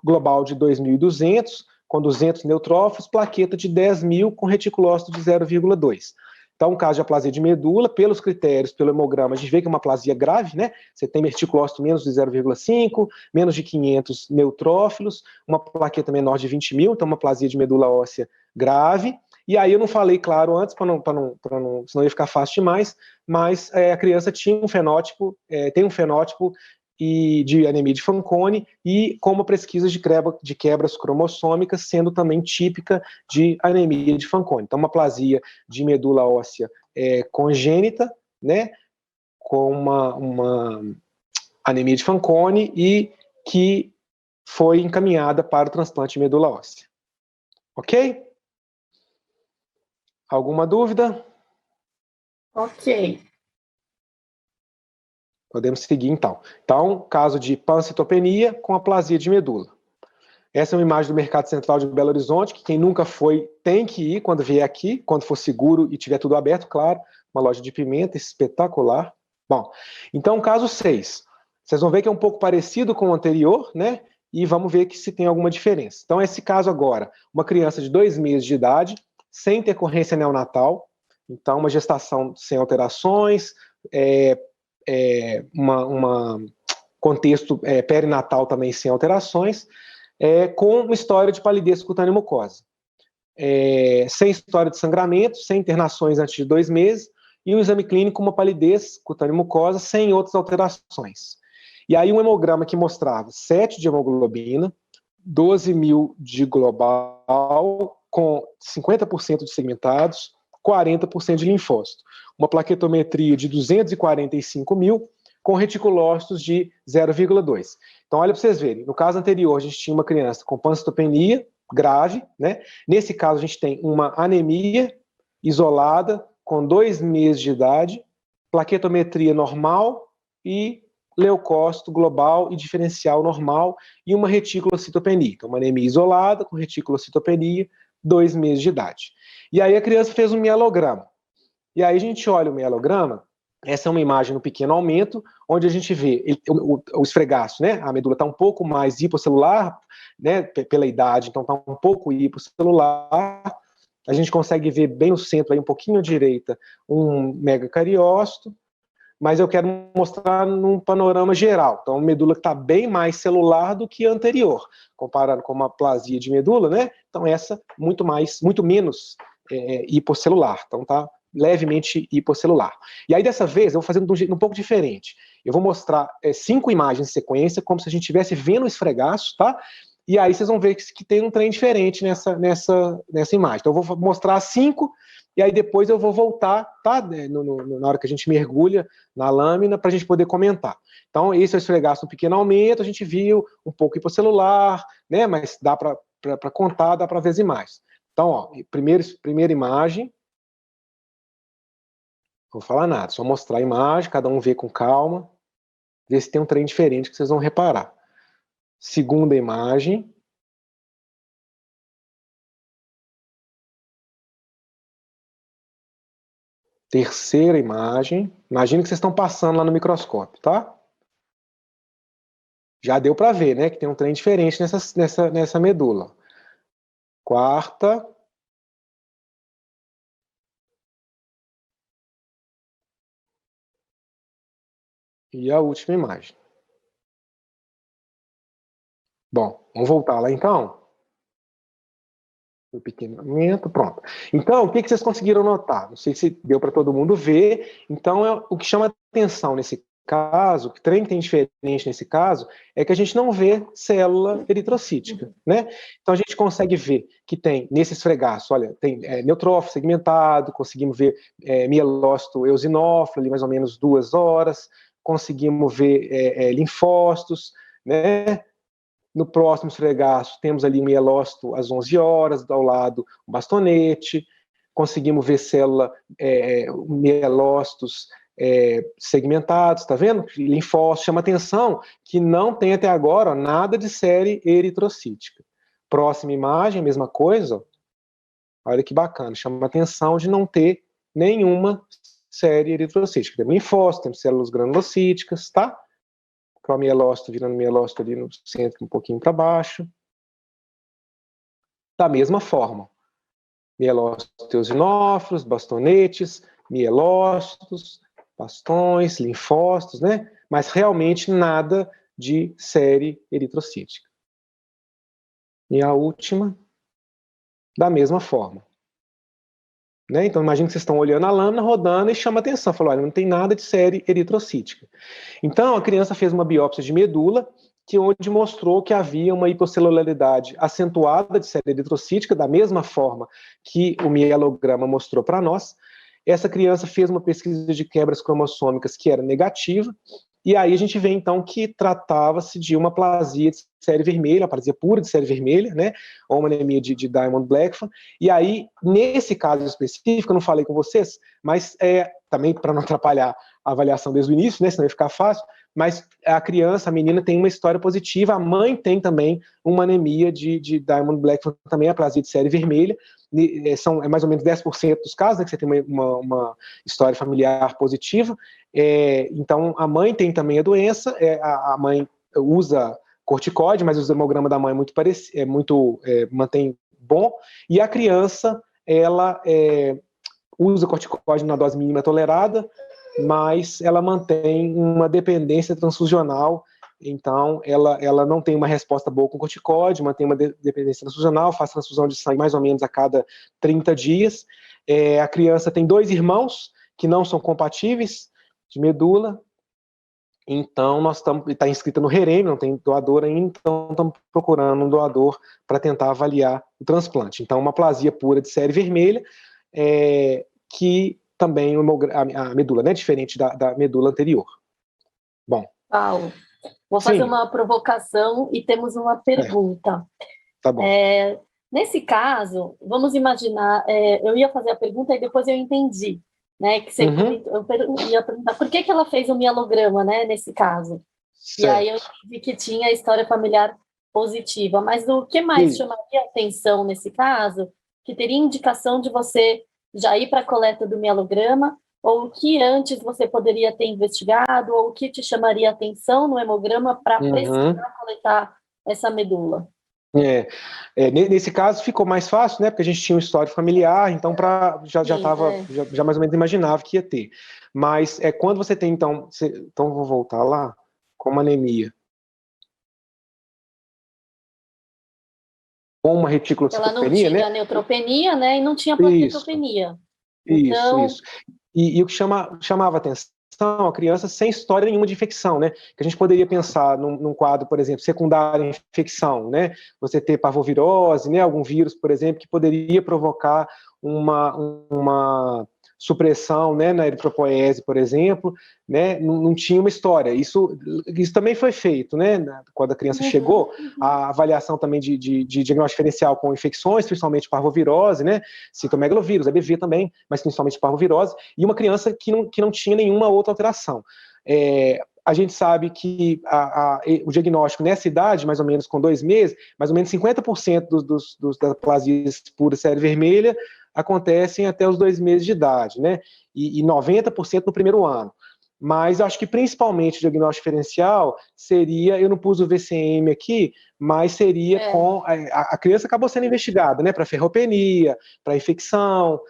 global de 2.200, com 200 neutrófilos, plaqueta de 10.000, com reticulócito de 0,2. Então, um caso de aplasia de medula, pelos critérios, pelo hemograma, a gente vê que é uma aplasia grave, né? Você tem reticulócito menos de 0,5, menos de 500 neutrófilos, uma plaqueta menor de 20.000, então uma aplasia de medula óssea grave. E aí eu não falei claro antes, senão ia ficar fácil demais, mas a criança tinha um fenótipo, tem um fenótipo de anemia de Fanconi e com uma pesquisa de quebras cromossômicas, sendo também típica de anemia de Fanconi. Então, uma aplasia de medula óssea congênita, né, com uma anemia de Fanconi e que foi encaminhada para o transplante de medula óssea. Ok? Alguma dúvida? Ok. Podemos seguir, então. Então, caso de pancitopenia com aplasia de medula. Essa é uma imagem do Mercado Central de Belo Horizonte, que quem nunca foi tem que ir quando vier aqui, quando for seguro e tiver tudo aberto, claro. Uma loja de pimenta espetacular. Bom, então, caso 6. Vocês vão ver que é um pouco parecido com o anterior, né? E vamos ver que se tem alguma diferença. Então, esse caso agora, uma criança de 2 meses de idade, sem intercorrência neonatal, então uma gestação sem alterações, contexto perinatal também sem alterações, com uma história de palidez cutânea mucosa. Sem história de sangramento, sem internações antes de 2 meses, e um exame clínico com uma palidez cutânea mucosa sem outras alterações. E aí um hemograma que mostrava 7 de hemoglobina, 12.000 de global, com 50% de segmentados, 40% de linfócito. Uma plaquetometria de 245.000, com reticulócitos de 0,2. Então, olha para vocês verem, no caso anterior, a gente tinha uma criança com pancitopenia grave, né? Nesse caso, a gente tem uma anemia isolada, com 2 meses de idade, plaquetometria normal e leucócito global e diferencial normal e uma reticulocitopenia. Então, uma anemia isolada com reticulocitopenia, 2 meses de idade. E aí a criança fez um mielograma. E aí a gente olha o mielograma, essa é uma imagem no pequeno aumento, onde a gente vê o esfregaço, né? A medula está um pouco mais hiposcelular, né? Pela idade, então está um pouco hiposcelular. A gente consegue ver bem no centro, aí um pouquinho à direita, um megacariócito, mas eu quero mostrar num panorama geral. Então, a medula está bem mais celular do que a anterior, comparado com uma aplasia de medula, né? Então, essa muito menos hiposcelular. Então, está levemente hiposcelular. E aí, dessa vez, eu vou fazer de um jeito um pouco diferente. Eu vou mostrar 5 imagens em sequência, como se a gente estivesse vendo o esfregaço, tá? E aí vocês vão ver que tem um trem diferente nessa imagem. Então, eu vou mostrar 5, e aí depois eu vou voltar, tá? Na hora que a gente mergulha na lâmina, para a gente poder comentar. Então, esse é o esfregaço no pequeno aumento, a gente viu um pouco hiposcelular, né? Mas dá para contar, dá para ver as imagens. Então, ó, primeira imagem. Não vou falar nada, só mostrar a imagem, cada um vê com calma, ver se tem um trem diferente que vocês vão reparar. Segunda imagem. Terceira imagem. Imagina que vocês estão passando lá no microscópio, tá? Já deu para ver, né? Que tem um trem diferente nessa medula. Quarta. E a última imagem. Bom, vamos voltar lá então. O pequenamento, pronto. Então, o que vocês conseguiram notar? Não sei se deu para todo mundo ver. Então, o que chama atenção nesse caso, que tem diferente nesse caso, é que a gente não vê célula eritrocítica, né? Então a gente consegue ver que tem, nesse esfregaço, olha, tem neutrófilo segmentado, conseguimos ver mielócito eosinófilo, ali mais ou menos 2 horas, conseguimos ver linfócitos, né? No próximo esfregaço, temos ali um mielócito às 11 horas, ao lado um bastonete, conseguimos ver célula, mielócitos segmentados, tá vendo? Linfócitos, chama atenção que não tem até agora nada de série eritrocítica. Próxima imagem, mesma coisa, olha que bacana, chama atenção de não ter nenhuma série eritrocítica. Temos linfócitos, temos células granulocíticas, tá? Com a mielócito virando mielócito ali no centro, um pouquinho para baixo. Da mesma forma, mielócitos eosinófilos, bastonetes, mielócitos, bastões, linfócitos, né? Mas realmente nada de série eritrocítica. E a última, da mesma forma. Né? Então, imagina que vocês estão olhando a lâmina, rodando e chama atenção. Falou, olha, não tem nada de série eritrocítica. Então, a criança fez uma biópsia de medula, onde mostrou que havia uma hipocelularidade acentuada de série eritrocítica, da mesma forma que o mielograma mostrou para nós. Essa criança fez uma pesquisa de quebras cromossômicas que era negativa, e aí a gente vê, então, que tratava-se de uma aplasia de série vermelha, uma aplasia pura de série vermelha, né, ou uma anemia de Diamond-Blackfan. E aí, nesse caso específico, eu não falei com vocês, mas também para não atrapalhar a avaliação desde o início, né, senão ia ficar fácil, mas a criança, a menina, tem uma história positiva, a mãe tem também uma anemia de Diamond-Blackfan, também aplasia de série vermelha. É mais ou menos 10% dos casos, né, que você tem uma história familiar positiva. Então, a mãe tem também a doença, a mãe usa corticóide, mas o hemograma da mãe mantém bom, e a criança, ela usa corticóide na dose mínima tolerada, mas ela mantém uma dependência transfusional. Então, ela não tem uma resposta boa com corticóide, mantém uma dependência transfusional, faz transfusão de sangue mais ou menos a cada 30 dias. A criança tem 2 irmãos que não são compatíveis de medula. Então, está inscrita no REREM, não tem doador ainda, então estamos procurando um doador para tentar avaliar o transplante. Então, uma aplasia pura de série vermelha, que também a medula, né, diferente da medula anterior. Bom. Paulo, vou fazer uma provocação e temos uma pergunta. Tá bom. Nesse caso, vamos imaginar, eu ia fazer a pergunta e depois eu entendi, né, que você eu ia perguntar por que ela fez o mielograma, né, nesse caso. Certo. E aí eu vi que tinha a história familiar positiva, mas o que mais chamaria atenção nesse caso, que teria indicação de você já ir para a coleta do mielograma, ou o que antes você poderia ter investigado, ou o que te chamaria atenção no hemograma para precisar coletar essa medula? Nesse caso ficou mais fácil, né? Porque a gente tinha um histórico familiar, então já mais ou menos imaginava que ia ter. Mas quando você tem, então vou voltar lá, com uma anemia, com uma reticulocitopenia, ela não tinha neutropenia, né? E não tinha plaquetopenia. Isso. E o que chamava atenção, a criança sem história nenhuma de infecção, né? Que a gente poderia pensar num quadro, por exemplo, secundário à infecção, né? Você ter parvovirose, né? Algum vírus, por exemplo, que poderia provocar uma supressão, né, na eritropoese, por exemplo, né? Não tinha uma história. Isso também foi feito, né? Quando a criança chegou, a avaliação também de diagnóstico diferencial com infecções, principalmente parvovirose, né? Citomegalovírus, EBV também, mas principalmente parvovirose, e uma criança que não tinha nenhuma outra alteração. A gente sabe que o diagnóstico nessa idade, mais ou menos com 2 meses, mais ou menos 50% das aplasias puras série vermelha acontecem até os 2 meses de idade, né? E 90% no primeiro ano. Mas eu acho que principalmente o diagnóstico diferencial seria, eu não pus o VCM aqui, mas seria com a criança acabou sendo investigada, né? Para ferropenia, para infecção,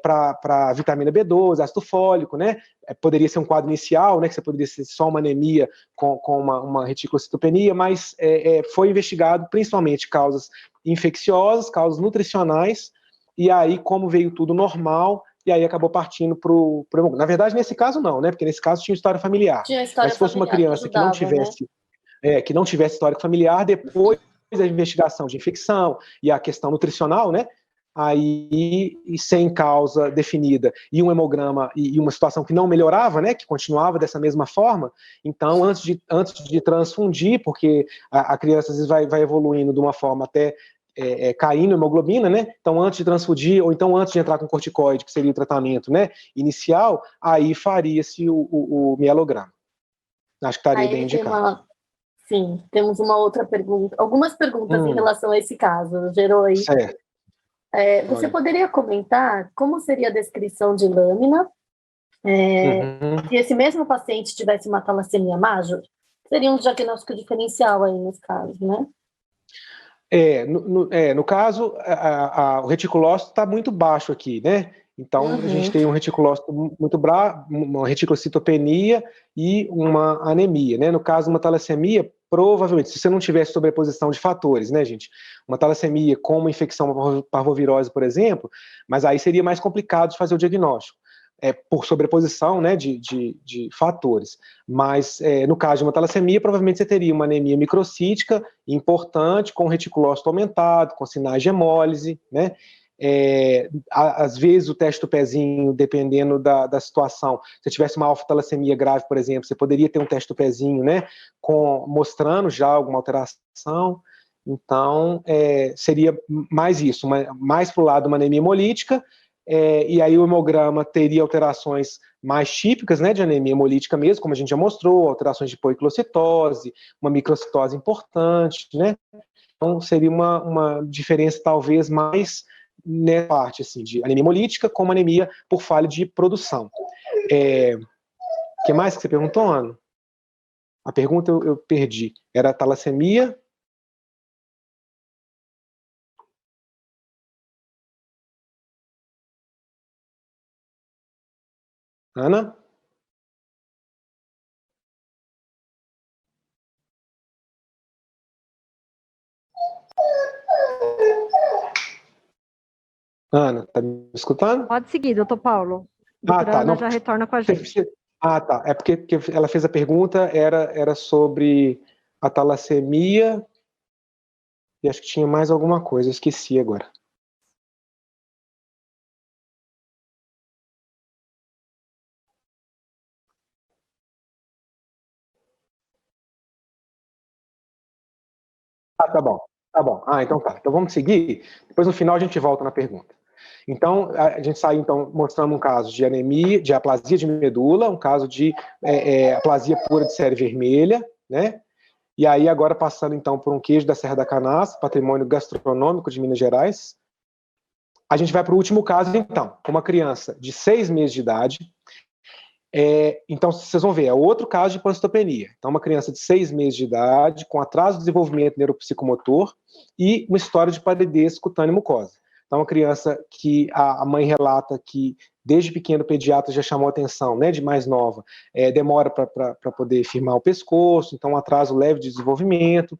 para vitamina B12, ácido fólico, né? Poderia ser um quadro inicial, né? Que você poderia ser só uma anemia com uma reticulocitopenia, mas foi investigado principalmente causas infecciosas, causas nutricionais. E aí, como veio tudo normal, e aí acabou partindo para o hemograma. Na verdade, nesse caso não, né? Porque nesse caso tinha história familiar. Tinha história Mas se fosse uma familiar criança que não ajudava, tivesse, que não tivesse histórico familiar, depois da investigação de infecção e a questão nutricional, né? Aí, sem causa definida, e um hemograma e uma situação que não melhorava, né, que continuava dessa mesma forma, então, antes de transfundir, porque a criança às vezes vai evoluindo de uma forma até caindo a hemoglobina, né, então antes de transfundir, ou então antes de entrar com corticoide, que seria o tratamento, né, inicial, aí faria-se o mielograma. Acho que estaria bem indicado. Sim, temos uma outra pergunta, algumas perguntas em relação a esse caso, gerou aí. Certo. Você poderia comentar como seria a descrição de lâmina se esse mesmo paciente tivesse uma talassemia major? Seria um diagnóstico diferencial aí nesse caso, né? No caso, o reticulócito está muito baixo aqui, né? Então, a gente tem um reticulócito muito bravo, uma reticulocitopenia e uma anemia, né? No caso, uma talassemia, provavelmente, se você não tivesse sobreposição de fatores, né, gente? Uma talassemia com uma infecção parvovirose, por exemplo, mas aí seria mais complicado de fazer o diagnóstico, por sobreposição, né, de fatores. Mas, no caso de uma talassemia, provavelmente você teria uma anemia microcítica importante, com reticulócito aumentado, com sinais de hemólise, né? Às vezes o teste do pezinho, dependendo da situação, se tivesse uma alfa-talassemia grave, por exemplo, você poderia ter um teste do pezinho, né, mostrando já alguma alteração. Então, seria mais isso, mais para o lado uma anemia hemolítica, e aí o hemograma teria alterações mais típicas, né, de anemia hemolítica mesmo, como a gente já mostrou, alterações de poiquilocitose, uma microcitose importante, né? Então, seria uma diferença talvez mais nessa parte, assim, de anemia hemolítica com anemia por falha de produção. O que mais que você perguntou, Ana? A pergunta eu perdi. Era talassemia? Ana? Ana, tá me escutando? Pode seguir, doutor Paulo. Doutora Ana já retorna com a gente. Tá. É porque ela fez a pergunta, era sobre a talassemia, e acho que tinha mais alguma coisa, eu esqueci agora. Tá bom. Então tá. Então vamos seguir, depois no final a gente volta na pergunta. Então, a gente saiu mostrando um caso de anemia, de aplasia de medula, um caso de aplasia pura de série vermelha, né? E aí agora passando então por um queijo da Serra da Canastra, patrimônio gastronômico de Minas Gerais. A gente vai para o último caso então, uma criança de 6 meses de idade. Então, vocês vão ver, é outro caso de pancitopenia. Então, uma criança de 6 meses de idade, com atraso de desenvolvimento neuropsicomotor e uma história de palidez cutânea mucosa. Então, uma criança que a mãe relata que desde pequeno o pediatra já chamou a atenção, né, de mais nova, demora para poder firmar o pescoço, então um atraso leve de desenvolvimento,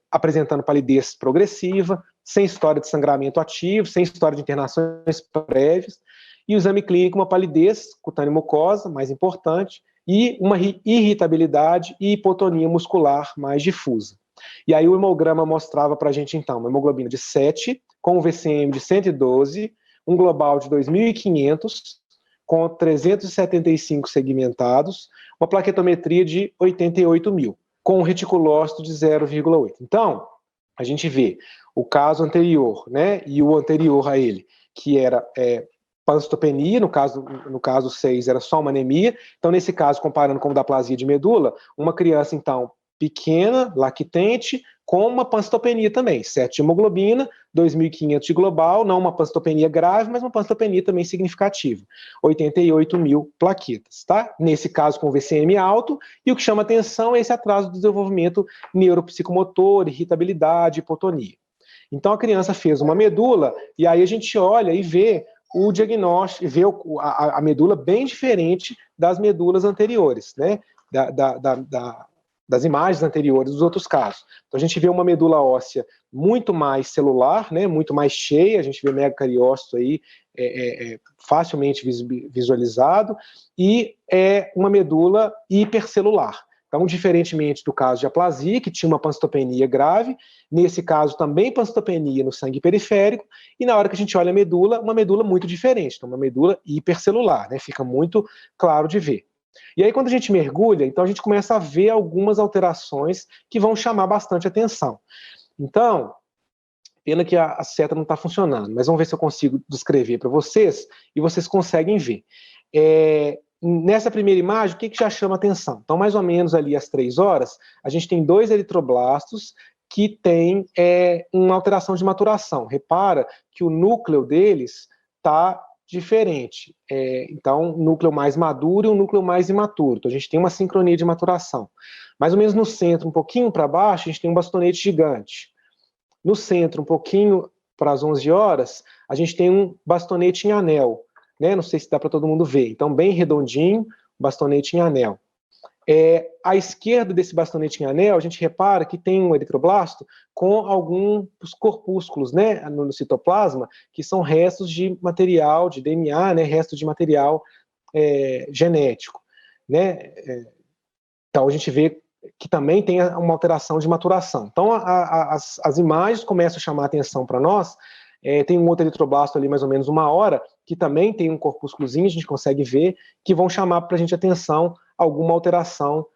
apresentando palidez progressiva, sem história de sangramento ativo, sem história de internações prévias, e o exame clínico, uma palidez cutânea mucosa, mais importante, e uma irritabilidade e hipotonia muscular mais difusa. E aí o hemograma mostrava para a gente, então, uma hemoglobina de 7, com um VCM de 112, um global de 2.500, com 375 segmentados, uma plaquetometria de 88.000, com um reticulócito de 0,8. Então, a gente vê o caso anterior, né, e o anterior a ele, que era pancitopenia, no caso 6 era só uma anemia. Então, nesse caso, comparando com o da aplasia de medula, uma criança, então, pequena, lactente, com uma pancitopenia também, 7 de hemoglobina, 2.500 de global, não uma pancitopenia grave, mas uma pancitopenia também significativa, 88.000 plaquetas, tá? Nesse caso com VCM alto, e o que chama atenção é esse atraso do desenvolvimento neuropsicomotor, irritabilidade, hipotonia. Então a criança fez uma medula, e aí a gente olha e vê o diagnóstico, vê a medula bem diferente das medulas anteriores, né? das imagens anteriores dos outros casos. Então a gente vê uma medula óssea muito mais celular, né, muito mais cheia, a gente vê megacariócito aí facilmente visualizado, e é uma medula hipercelular. Então, diferentemente do caso de aplasia, que tinha uma pancitopenia grave, nesse caso também pancitopenia no sangue periférico, e na hora que a gente olha a medula, uma medula muito diferente, então uma medula hipercelular, né? Fica muito claro de ver. E aí, quando a gente mergulha, então a gente começa a ver algumas alterações que vão chamar bastante atenção. Então, pena que a seta não está funcionando, mas vamos ver se eu consigo descrever para vocês, e vocês conseguem ver. Nessa primeira imagem, o que já chama atenção? Então, mais ou menos ali às 3 horas, a gente tem 2 eritroblastos que têm uma alteração de maturação. Repara que o núcleo deles está diferente. Então, um núcleo mais maduro e um núcleo mais imaturo. Então, a gente tem uma sincronia de maturação. Mais ou menos no centro, um pouquinho para baixo, a gente tem um bastonete gigante. No centro, um pouquinho para as 11 horas, a gente tem um bastonete em anel. Né? Não sei se dá para todo mundo ver. Então, bem redondinho, bastonete em anel. À esquerda desse bastonete em anel, a gente repara que tem um eritroblasto com alguns corpúsculos, né, no citoplasma, que são restos de material, de DNA, né, restos de material genético. Né? Então, a gente vê que também tem uma alteração de maturação. Então, as imagens começam a chamar a atenção para nós. Tem um outro eritroblasto ali, mais ou menos 1 hora, que também tem um corpúsculozinho, a gente consegue ver, que vão chamar para a gente atenção alguma alteração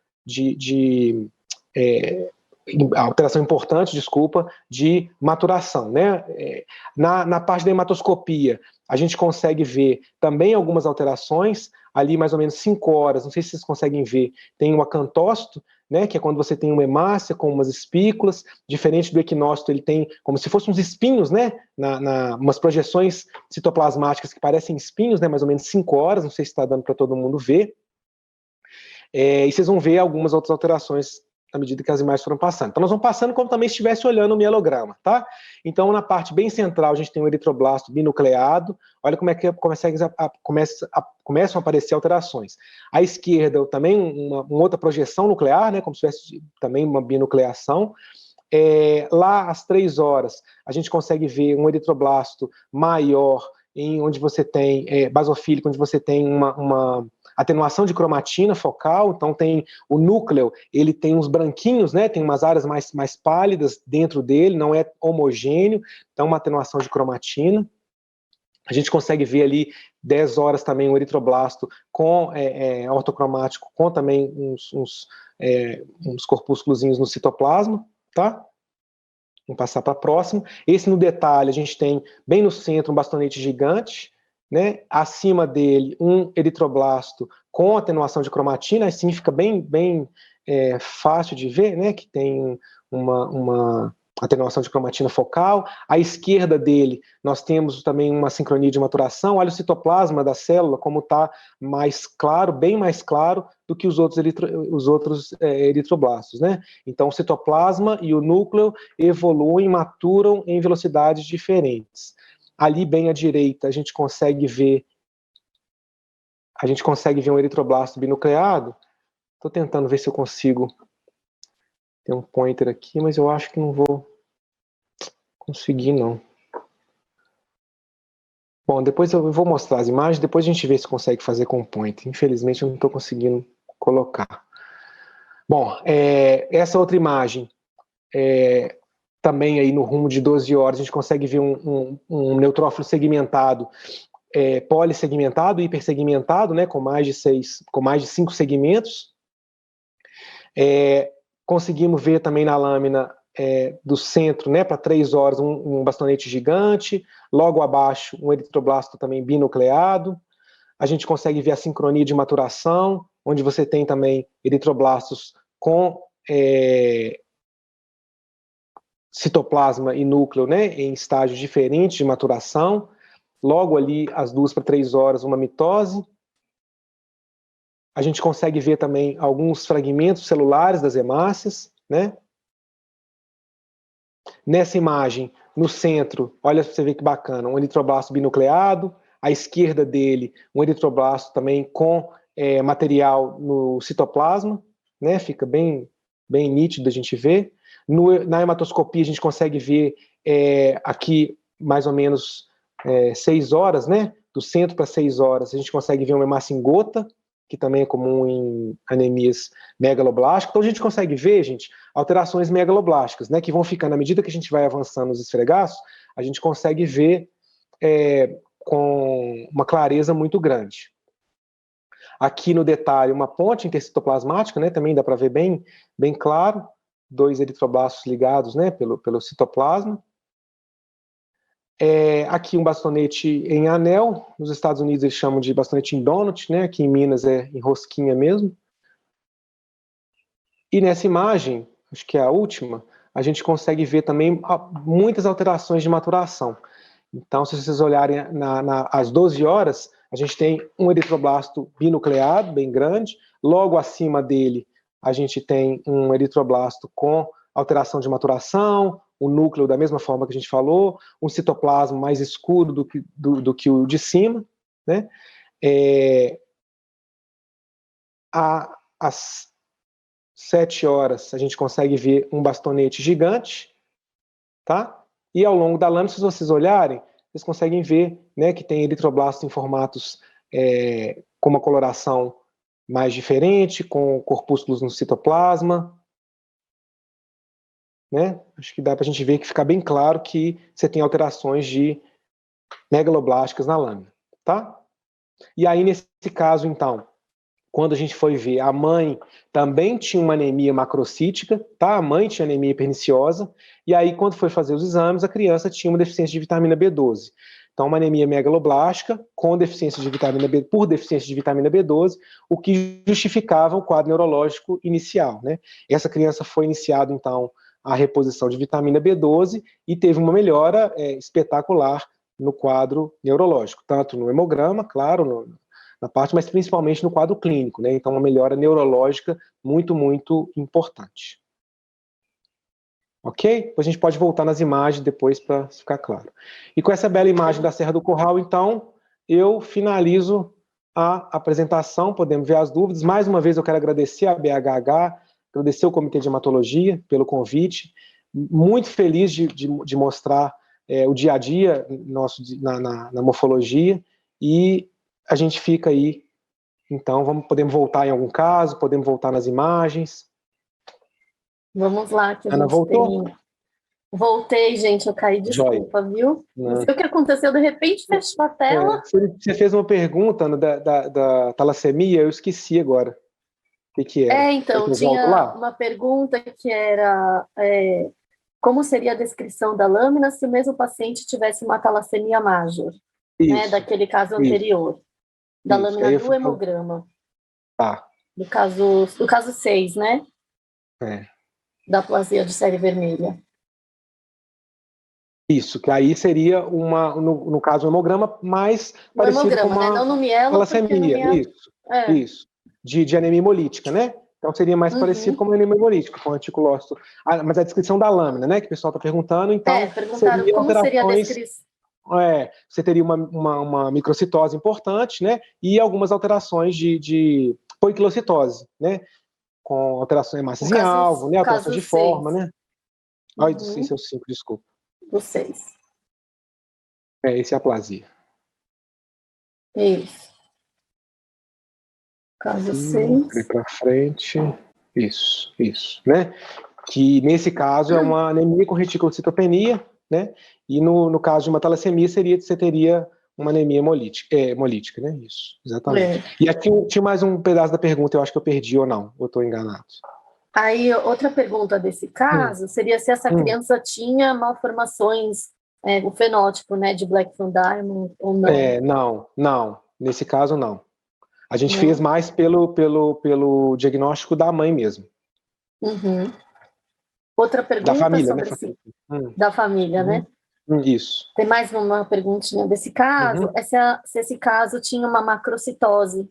alteração importante, de maturação. Né? Na parte da hematoscopia, a gente consegue ver também algumas alterações, ali mais ou menos 5 horas, não sei se vocês conseguem ver, tem um acantócito, né, que é quando você tem uma hemácia com umas espículas, diferente do equinócito, ele tem como se fossem uns espinhos, né, umas projeções citoplasmáticas que parecem espinhos, né, mais ou menos 5 horas, não sei se está dando para todo mundo ver, e vocês vão ver algumas outras alterações à medida que as imagens foram passando. Então nós vamos passando como também se estivesse olhando o mielograma, tá? Então na parte bem central a gente tem um eritroblasto binucleado, olha como é que começam a aparecer alterações. À esquerda também uma outra projeção nuclear, né, como se tivesse também uma binucleação. Lá às 3 horas a gente consegue ver um eritroblasto maior, onde você tem basofílico, onde você tem uma atenuação de cromatina focal, então tem o núcleo, ele tem uns branquinhos, né, tem umas áreas mais pálidas dentro dele, não é homogêneo, então uma atenuação de cromatina. A gente consegue ver ali 10 horas também um eritroblasto com ortocromático, com também uns corpúsculozinhos no citoplasma, tá? Vamos passar para a próxima. Esse no detalhe, a gente tem bem no centro um bastonete gigante, né? Acima dele um eritroblasto com atenuação de cromatina, assim fica bem fácil de ver, né? Que tem uma atenuação de cromatina focal. À esquerda dele, nós temos também uma sincronia de maturação. Olha o citoplasma da célula, como está mais claro, bem mais claro do que os outros eritroblastos, né? Então, o citoplasma e o núcleo evoluem, maturam em velocidades diferentes. Ali, bem à direita, a gente consegue ver um eritroblasto binucleado. Estou tentando ver se eu consigo. Tem um pointer aqui, mas eu acho que não vou conseguir, não. Bom, depois eu vou mostrar as imagens, depois a gente vê se consegue fazer com pointer. Infelizmente, eu não estou conseguindo colocar. Bom, essa outra imagem, também aí no rumo de 12 horas, a gente consegue ver um neutrófilo segmentado, polissegmentado, hipersegmentado, né, com mais de 5 segmentos. Conseguimos ver também na lâmina do centro, né, para 3 horas, um bastonete gigante, logo abaixo um eritroblasto também binucleado. A gente consegue ver a sincronia de maturação, onde você tem também eritroblastos com citoplasma e núcleo, né, em estágios diferentes de maturação. Logo ali, às 2 para 3 horas, uma mitose. A gente consegue ver também alguns fragmentos celulares das hemácias, né? Nessa imagem, no centro, olha para você ver que bacana, um eritroblasto binucleado, à esquerda dele, um eritroblasto também com material no citoplasma, né? Fica bem bem nítido a gente ver. Na hematoscopia a gente consegue ver aqui mais ou menos 6 horas, né? Do centro para 6 horas, a gente consegue ver uma hemácia em gota, que também é comum em anemias megaloblásticas. Então a gente consegue ver, gente, alterações megaloblásticas, né? Que vão ficando, à medida que a gente vai avançando nos esfregaços, a gente consegue ver com uma clareza muito grande. Aqui no detalhe, uma ponte intercitoplasmática, né? Também dá para ver bem claro, 2 eritroblastos ligados, né? Pelo citoplasma. Aqui um bastonete em anel, nos Estados Unidos eles chamam de bastonete em donut, né? Aqui em Minas é em rosquinha mesmo. E nessa imagem, acho que é a última, a gente consegue ver também muitas alterações de maturação. Então, se vocês olharem às 12 horas, a gente tem um eritroblasto binucleado, bem grande. Logo acima dele, a gente tem um eritroblasto com alteração de maturação, o núcleo da mesma forma que a gente falou, um citoplasma mais escuro do que o de cima, né? Às 7 horas, a gente consegue ver um bastonete gigante, tá? E ao longo da lâmina, se vocês olharem, vocês conseguem ver, né, que tem eritroblasto em formatos com uma coloração mais diferente, com corpúsculos no citoplasma, né? Acho que dá para a gente ver que fica bem claro que você tem alterações de megaloblásticas na lâmina, tá? E aí, nesse caso, então, quando a gente foi ver, a mãe também tinha uma anemia macrocítica, tá? A mãe tinha anemia perniciosa, e aí, quando foi fazer os exames, a criança tinha uma deficiência de vitamina B12. Então, uma anemia megaloblástica com deficiência de vitamina B, por deficiência de vitamina B12, o que justificava o quadro neurológico inicial, né? Essa criança foi iniciada, então, a reposição de vitamina B12 e teve uma melhora espetacular no quadro neurológico, tanto no hemograma, claro, na parte, mas principalmente no quadro clínico, né? Então, uma melhora neurológica muito, muito importante. Ok? Depois a gente pode voltar nas imagens depois para ficar claro. E com essa bela imagem da Serra do Curral, então, eu finalizo a apresentação, podemos ver as dúvidas. Mais uma vez eu quero agradecer a BHH, agradecer o Comitê de Hematologia pelo convite. Muito feliz de mostrar o dia a dia nosso na morfologia, e a gente fica aí, então podemos voltar em algum caso, podemos voltar nas imagens. Vamos lá, que a Ana gente voltou? tem... Voltei, gente, eu caí, desculpa, viu? Não sei o que aconteceu, de repente fechou a tela. Você fez uma pergunta, Ana, da talassemia, eu esqueci agora. O que era? Então, tinha uma pergunta que era como seria a descrição da lâmina se o mesmo paciente tivesse uma talassemia major, né, daquele caso anterior, da lâmina do hemograma. Tá. Do caso 6, né? Da aplasia de série vermelha. Isso, que aí seria no caso, um hemograma mais parecido com uma não no mielo, talassemia. Isso. De anemia hemolítica, né? Então seria mais parecido com uma anemia hemolítica, com anticulócito. Mas a descrição da lâmina, né? Que o pessoal está perguntando, então. Perguntaram como seria a descrição. Você teria uma microcitose importante, né? E algumas alterações de poiquilocitose, né? Com alterações hemácias em alvo, né? Alterações de forma, né? Esse é o 5, desculpa. O 6. Esse é a aplasia. Isso. Caso 6. Para frente. Isso, né? Que nesse caso é uma anemia com reticulocitopenia, né? E no caso de uma talassemia você teria uma anemia hemolítica, né? Isso, exatamente. E aqui tinha mais um pedaço da pergunta, eu acho que eu perdi ou não, ou estou enganado. Aí, outra pergunta desse caso seria se essa criança tinha malformações, o fenótipo, né, de Black Van Diamond ou não? Não. Nesse caso, não. A gente fez mais pelo diagnóstico da mãe mesmo. Outra pergunta da família, sobre da família, né? Isso. Tem mais uma perguntinha desse caso, se esse caso tinha uma macrocitose.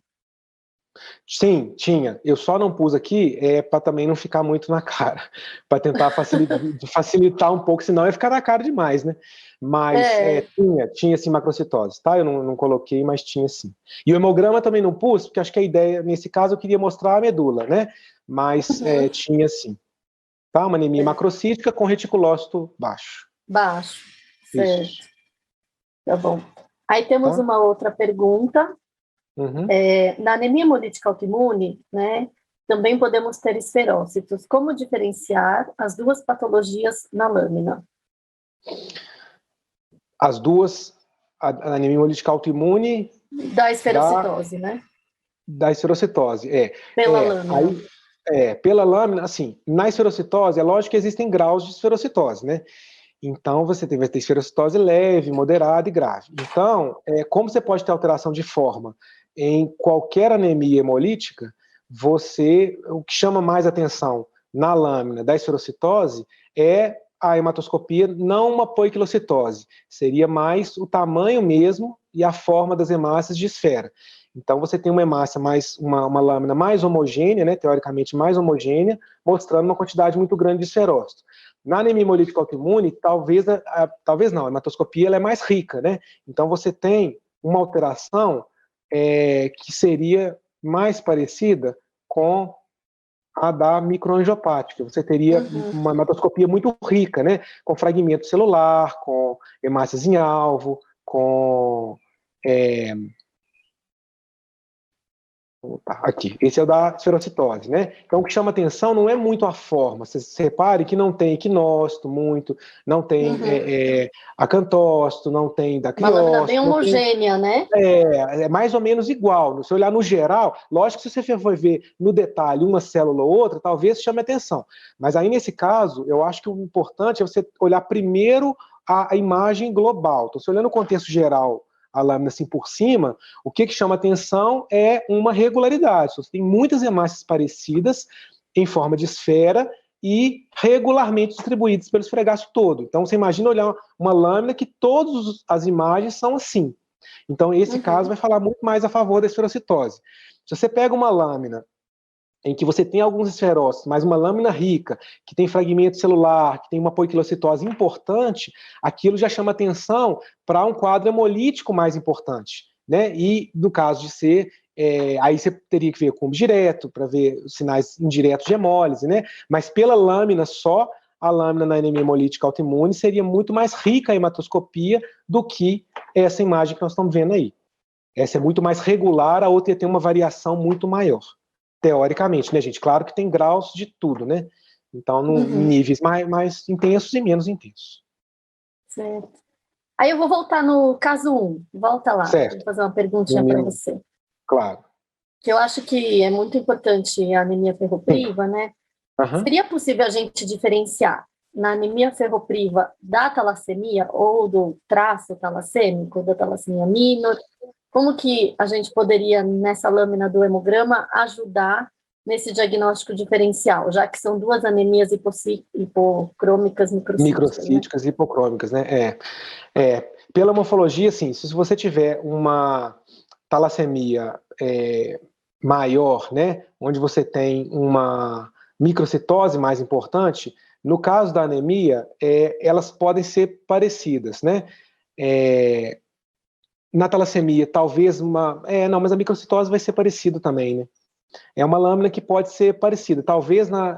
Sim, tinha. Eu só não pus aqui para também não ficar muito na cara, para tentar facilitar um pouco, senão ia ficar na cara demais, né? Mas tinha sim macrocitose, tá? Eu não coloquei, mas tinha sim. E o hemograma também não pus, porque acho que a ideia, nesse caso, eu queria mostrar a medula, né? Mas tinha sim. Tá? Uma anemia macrocítica com reticulócito baixo. Baixo, certo. Isso. Tá bom. Aí temos uma outra pergunta. Na anemia hemolítica autoimune, né, também podemos ter esferócitos. Como diferenciar as duas patologias na lâmina? As duas, a anemia hemolítica autoimune... Da esferocitose, né? Da esferocitose, Pela lâmina. Pela lâmina, assim, na esferocitose, é lógico que existem graus de esferocitose, né? Então, você vai ter esferocitose leve, moderada e grave. Então, como você pode ter alteração de forma em qualquer anemia hemolítica, o que chama mais atenção na lâmina da esferocitose é a hematoscopia, não uma poiquilocitose. Seria mais o tamanho mesmo e a forma das hemácias de esfera. Então, você tem uma hemácia uma lâmina mais homogênea, né, teoricamente mais homogênea, mostrando uma quantidade muito grande de esferócito. Na anemia hemolítica autoimune, talvez não, a hematoscopia ela é mais rica, né? Então, você tem uma alteração que seria mais parecida com a da microangiopática. Você teria uma hematoscopia muito rica, né? Com fragmento celular, com hemácias em alvo, com... Aqui, esse é o da esferocitose, né? Então, o que chama atenção não é muito a forma. Você repare que não tem equinócito muito, não tem acantócito, não tem dacriócito. Uma lâmina bem homogênea, né? É mais ou menos igual. Se olhar no geral, lógico que se você for ver no detalhe uma célula ou outra, talvez chame atenção. Mas aí, nesse caso, eu acho que o importante é você olhar primeiro a imagem global. Então, se olhando o contexto geral, a lâmina assim por cima, o que chama atenção é uma regularidade. Você tem muitas hemácias parecidas em forma de esfera e regularmente distribuídas pelo esfregaço todo. Então você imagina olhar uma lâmina que todas as imagens são assim. Então esse caso vai falar muito mais a favor da esferocitose. Se você pega uma lâmina em que você tem alguns esferócitos, mas uma lâmina rica, que tem fragmento celular, que tem uma poiquilocitose importante, aquilo já chama atenção para um quadro hemolítico mais importante, né? E no caso de ser, aí você teria que ver combo direto, para ver os sinais indiretos de hemólise, né? Mas pela lâmina só, a lâmina na anemia hemolítica autoimune seria muito mais rica a hematoscopia do que essa imagem que nós estamos vendo aí. Essa é muito mais regular, a outra ia ter uma variação muito maior. Teoricamente, né, gente? Claro que tem graus de tudo, né? Então, níveis mais intensos e menos intensos. Certo. Aí eu vou voltar no caso 1. Volta lá. Certo. Vou fazer uma perguntinha para você. Claro. Que eu acho que é muito importante a anemia ferropriva, né? Seria possível a gente diferenciar na anemia ferropriva da talassemia ou do traço talassêmico, da talassemia minor? Como que a gente poderia, nessa lâmina do hemograma, ajudar nesse diagnóstico diferencial, já que são duas anemias hipocrômicas microcíticas, né? e hipocrômicas, né? Pela morfologia, assim, se você tiver uma talassemia maior, né, onde você tem uma microcitose mais importante, no caso da anemia, elas podem ser parecidas, né? Na talassemia, talvez mas a microcitose vai ser parecida também, né? É uma lâmina que pode ser parecida. Talvez na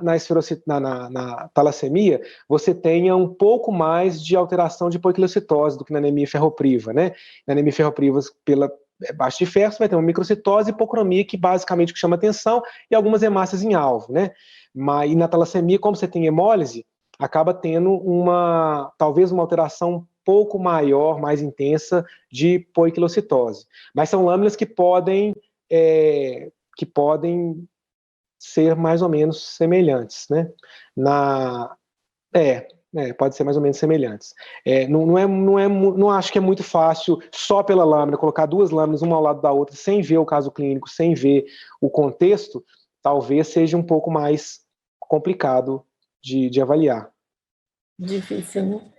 talassemia você tenha um pouco mais de alteração de poiquilocitose do que na anemia ferropriva, né? Na anemia ferropriva, pela baixa de ferro, você vai ter uma microcitose e hipocromia, que basicamente que chama atenção, e algumas hemácias em alvo, né? E na talassemia, como você tem hemólise, acaba tendo talvez uma alteração pouco maior, mais intensa de poiquilocitose. Mas são lâminas que podem ser mais ou menos semelhantes, né? Pode ser mais ou menos semelhantes. Não acho que é muito fácil, só pela lâmina, colocar duas lâminas uma ao lado da outra, sem ver o caso clínico, sem ver o contexto, talvez seja um pouco mais complicado de avaliar. Difícil, né?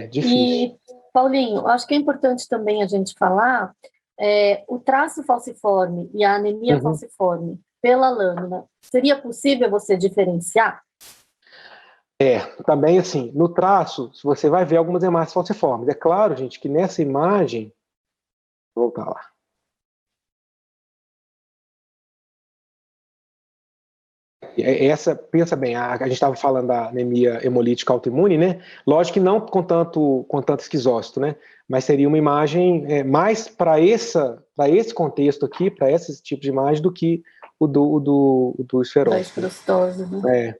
Difícil. E, Paulinho, acho que é importante também a gente falar o traço falciforme e a anemia falciforme pela lâmina. Seria possível você diferenciar? Também assim, no traço, você vai ver algumas hemácias falciformes. É claro, gente, que nessa imagem... Vou voltar lá. Pensa bem, a gente estava falando da anemia hemolítica autoimune, né? Lógico que não com tanto esquizócito, né? Mas seria uma imagem mais para esse contexto aqui, para esse tipo de imagem, do que o do esferótipo. Né?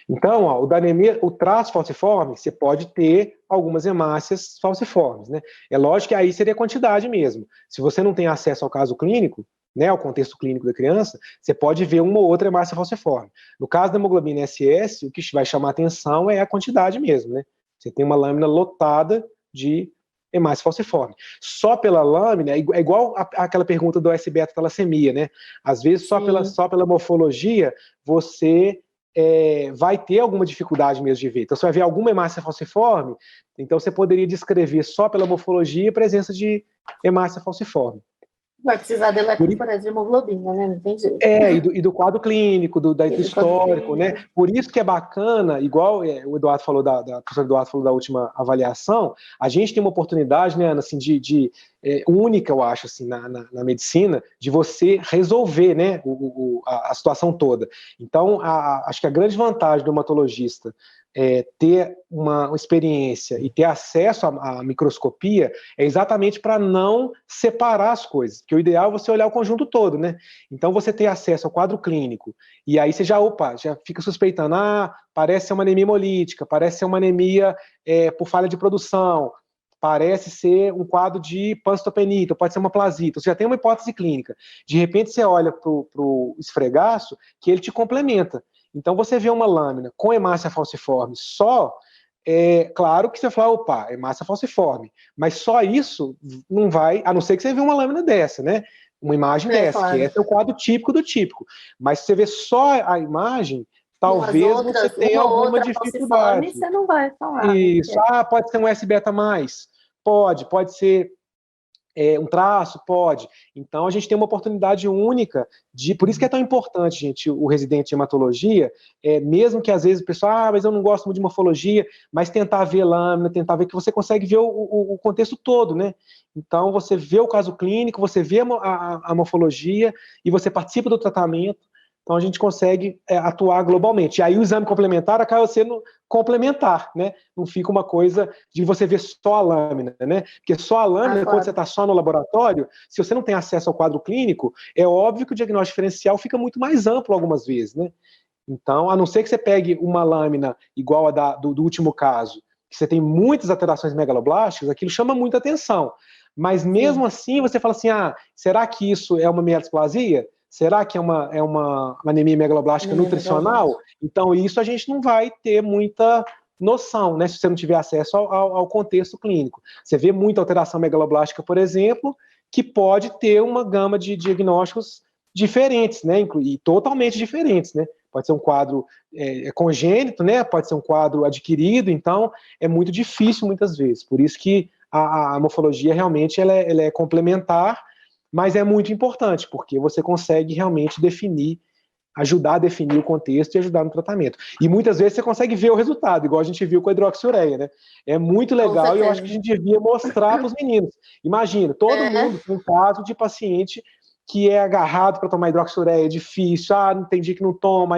Então, ó, o da anemia, o traço falciforme, você pode ter algumas hemácias falciformes, né? É lógico que aí seria quantidade mesmo. Se você não tem acesso ao caso clínico, né, ao contexto clínico da criança, você pode ver uma ou outra hemácia falciforme. No caso da hemoglobina SS, o que vai chamar atenção é a quantidade mesmo, né? Você tem uma lâmina lotada de hemácia falciforme. Só pela lâmina, é igual aquela pergunta do S-beta-talassemia, né? Às vezes, só pela morfologia, você vai ter alguma dificuldade mesmo de ver. Então, você vai ver alguma hemácia falciforme, então você poderia descrever só pela morfologia a presença de hemácia falciforme. Vai precisar de eletroforese de hemoglobina, né? Não tem jeito. E do quadro clínico, do histórico, né? Por isso que é bacana, igual o Eduardo falou, o professor Eduardo falou da última avaliação, a gente tem uma oportunidade, né, Ana, assim, única, eu acho, assim, na medicina, de você resolver, né, a situação toda. Então, acho que a grande vantagem do hematologista ter uma experiência e ter acesso à microscopia é exatamente para não separar as coisas, porque o ideal é você olhar o conjunto todo, né? Então você ter acesso ao quadro clínico, e aí você já fica suspeitando, parece ser uma anemia hemolítica, parece ser uma anemia por falha de produção, parece ser um quadro de panstopenita, pode ser uma plasita, você já tem uma hipótese clínica. De repente você olha para o esfregaço, que ele te complementa. Então, você vê uma lâmina com hemácia falciforme só, claro que você fala, hemácia falciforme, mas só isso não vai, a não ser que você vê uma lâmina dessa, né? Uma imagem dessa, claro. Que esse é o quadro típico do típico. Mas se você vê só a imagem, talvez você tenha alguma dificuldade. Você não vai falar. Isso, pode ser um S-beta+, pode ser um traço, pode. Então, a gente tem uma oportunidade única por isso que é tão importante, gente, o residente de hematologia, mesmo que às vezes o pessoal, mas eu não gosto muito de morfologia, mas tentar ver lâmina, tentar ver que você consegue ver o contexto todo, né? Então, você vê o caso clínico, você vê a morfologia e você participa do tratamento. Então, a gente consegue atuar globalmente. E aí, o exame complementar acaba sendo complementar, né? Não fica uma coisa de você ver só a lâmina, né? Porque só a lâmina, quando você está só no laboratório, se você não tem acesso ao quadro clínico, é óbvio que o diagnóstico diferencial fica muito mais amplo algumas vezes, né? Então, a não ser que você pegue uma lâmina igual a do último caso, que você tem muitas alterações megaloblásticas, aquilo chama muita atenção. Mas mesmo assim, você fala assim, será que isso é uma mielodisplasia? Será que é uma anemia megaloblástica nutricional? Então, isso a gente não vai ter muita noção, né, se você não tiver acesso ao contexto clínico. Você vê muita alteração megaloblástica, por exemplo, que pode ter uma gama de diagnósticos diferentes, né, e totalmente diferentes, né? Pode ser um quadro congênito, né? Pode ser um quadro adquirido, então é muito difícil muitas vezes. Por isso que a morfologia realmente ela é complementar, mas é muito importante, porque você consegue realmente ajudar a definir o contexto e ajudar no tratamento. E muitas vezes você consegue ver o resultado, igual a gente viu com a hidroxiureia, né? É muito legal e eu acho que a gente devia mostrar para os meninos. Imagina, todo mundo tem um caso de paciente que é agarrado para tomar hidroxiureia, é difícil, não tem dia que não toma,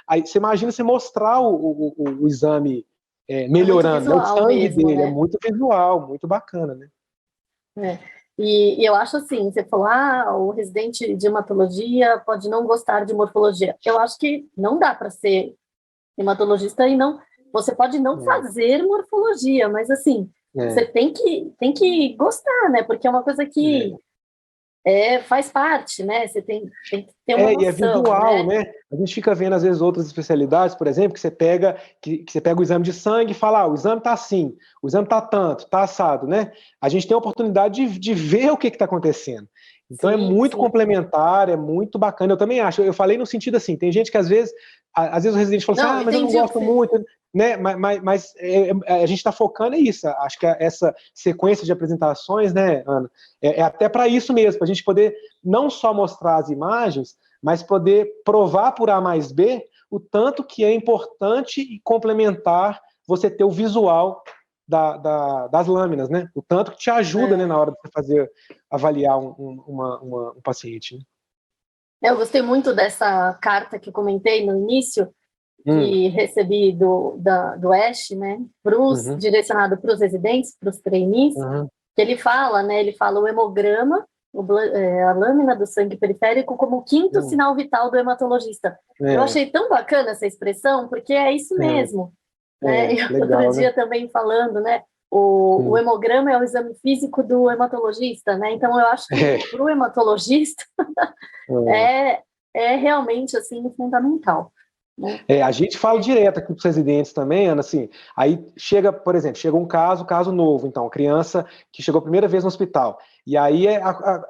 aí você imagina você mostrar o exame melhorando, né? O sangue mesmo, dele, né? É muito visual, muito bacana, né? E eu acho assim, você falou, o residente de hematologia pode não gostar de morfologia. Eu acho que não dá para ser hematologista e você pode não fazer morfologia, mas assim, você tem que gostar, né? Porque é uma coisa que faz parte, né? Você tem que ter uma noção, e é visual, né? A gente fica vendo, às vezes, outras especialidades, por exemplo, que você pega o exame de sangue e fala, o exame tá assim, o exame tá tanto, tá assado, né? A gente tem a oportunidade de ver o que está acontecendo. Então, é muito complementar, é muito bacana. Eu também acho, eu falei no sentido assim, tem gente que às vezes o residente fala assim, mas eu não gosto muito, né? Mas a gente está focando nisso. Acho que essa sequência de apresentações, né, Ana, é até para isso mesmo, para a gente poder não só mostrar as imagens, mas poder provar por A mais B o tanto que é importante e complementar você ter o visual das lâminas, né? O tanto que te ajuda, né, na hora de você avaliar um paciente. Né? Eu gostei muito dessa carta que eu comentei no início, que recebi do Ash, né, direcionado para os residentes, para os trainees, que ele fala, né, o hemograma, a lâmina do sangue periférico como o quinto sinal vital do hematologista. Eu achei tão bacana essa expressão, porque é isso mesmo. Né? E legal, outro dia também falando, né, o hemograma é o exame físico do hematologista, né? Então eu acho que para o hematologista é realmente assim fundamental. Né? A gente fala direto aqui para os residentes também, Ana, assim, aí chega, por exemplo, chega um caso novo, então, criança que chegou a primeira vez no hospital, e aí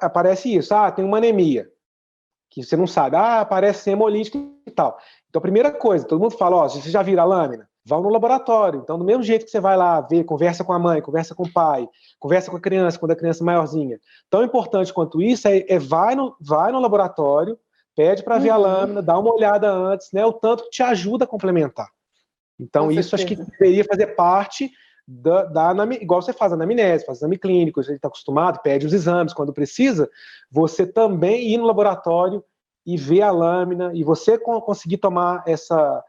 aparece isso, tem uma anemia, que você não sabe, aparece hemolítico e tal. Então, a primeira coisa, todo mundo fala, você já vira a lâmina? Vá no laboratório. Então, do mesmo jeito que você vai lá ver, conversa com a mãe, conversa com o pai, conversa com a criança, quando a criança é maiorzinha. Tão importante quanto isso vai no laboratório, pede para ver a lâmina, dá uma olhada antes, né? O tanto que te ajuda a complementar. Então, isso acho que deveria fazer parte igual você faz a anamnese, faz exame clínico, você está acostumado, pede os exames quando precisa, você também ir no laboratório e ver a lâmina, e você conseguir tomar essa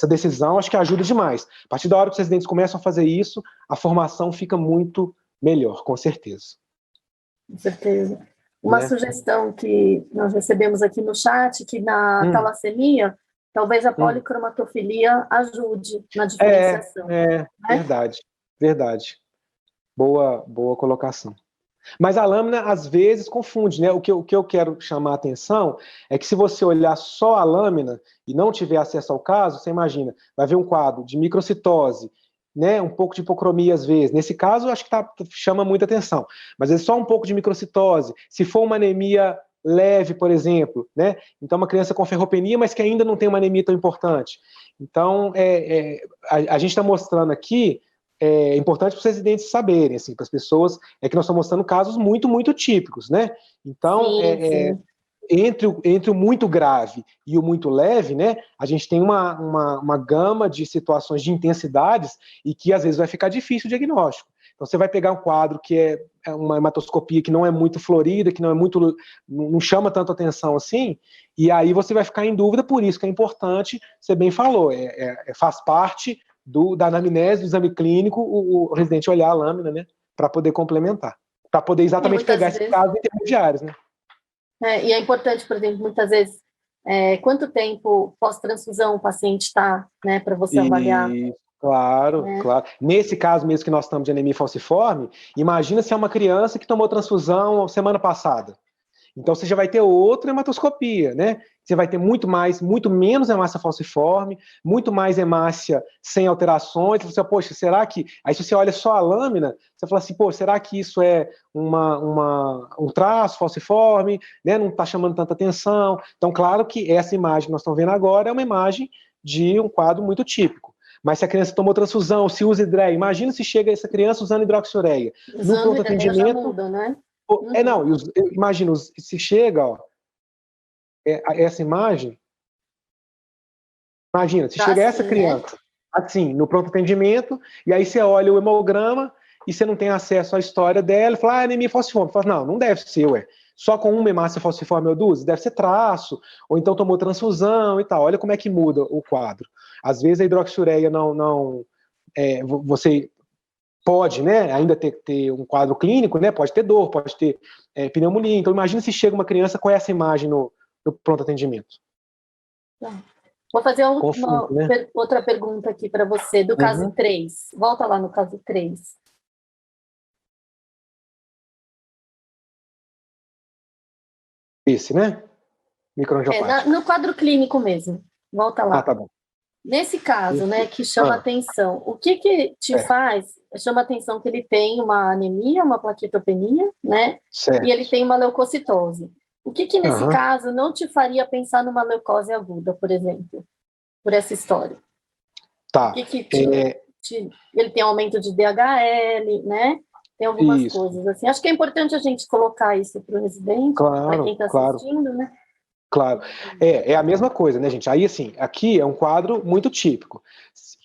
decisão, acho que ajuda demais. A partir da hora que os residentes começam a fazer isso, a formação fica muito melhor, com certeza. Com certeza. Uma sugestão que nós recebemos aqui no chat, que na talassemia, talvez a policromatofilia ajude na diferenciação. Né? Verdade. Boa colocação. Mas a lâmina, às vezes, confunde, né? O que eu quero chamar a atenção é que se você olhar só a lâmina e não tiver acesso ao caso, você imagina, vai ver um quadro de microcitose, né? Um pouco de hipocromia às vezes. Nesse caso, acho que chama muita atenção. Mas é só um pouco de microcitose. Se for uma anemia leve, por exemplo, né? Então, uma criança com ferropenia, mas que ainda não tem uma anemia tão importante. Então, a gente está mostrando aqui, é importante para os residentes saberem, assim, para as pessoas, que nós estamos mostrando casos muito, muito típicos, né? Então, sim. Entre o muito grave e o muito leve, né, a gente tem uma gama de situações de intensidades e que às vezes vai ficar difícil o diagnóstico. Então você vai pegar um quadro que é uma hematoscopia que não é muito florida, que não chama tanto atenção assim, e aí você vai ficar em dúvida, por isso que é importante, você bem falou, faz parte da anamnese, do exame clínico, o residente olhar a lâmina, né, para poder complementar, para poder exatamente pegar esses casos intermediários, né. E é importante, por exemplo, muitas vezes, quanto tempo pós-transfusão o paciente está, né, para você avaliar. Claro. Nesse caso mesmo que nós estamos de anemia falciforme, imagina se é uma criança que tomou transfusão semana passada. Então você já vai ter outra hematoscopia, né? Você vai ter muito menos hemácia falciforme, muito mais hemácia sem alterações. Você, poxa, será que... Aí se você olha só a lâmina, você fala assim, será que isso é um traço falciforme, né? Não está chamando tanta atenção. Então, claro que essa imagem que nós estamos vendo agora é uma imagem de um quadro muito típico. Mas se a criança tomou transfusão, se usa hidreia, imagina se chega essa criança usando hidroxiureia. No pronto atendimento, já muda, né? Imagina, se chega, essa imagem, imagina, se chega essa criança, assim, no pronto atendimento, e aí você olha o hemograma e você não tem acesso à história dela, e fala, anemia falciforme. Fala, não deve ser, só com uma hemácia falciforme ou duas, deve ser traço, ou então tomou transfusão e tal. Olha como é que muda o quadro. Às vezes a hidroxiureia você pode, né, ainda ter um quadro clínico, né, pode ter dor, pode ter pneumonia. Então, imagina se chega uma criança com essa imagem no pronto atendimento. Vou fazer outra pergunta aqui para você, do caso 3. Volta lá no caso 3. Esse, né? Microangiopático. No quadro clínico mesmo. Volta lá. Tá bom. Nesse caso, né, que chama atenção, o que te faz? Chama atenção que ele tem uma anemia, uma plaquetopenia, né? Certo. E ele tem uma leucocitose. O que nesse caso não te faria pensar numa leucose aguda, por exemplo, por essa história? Tá. Ele tem aumento de DHL, né? Tem algumas coisas assim. Acho que é importante a gente colocar isso para o residente, para quem está assistindo, né? Claro. É a mesma coisa, né, gente? Aí, assim, aqui é um quadro muito típico.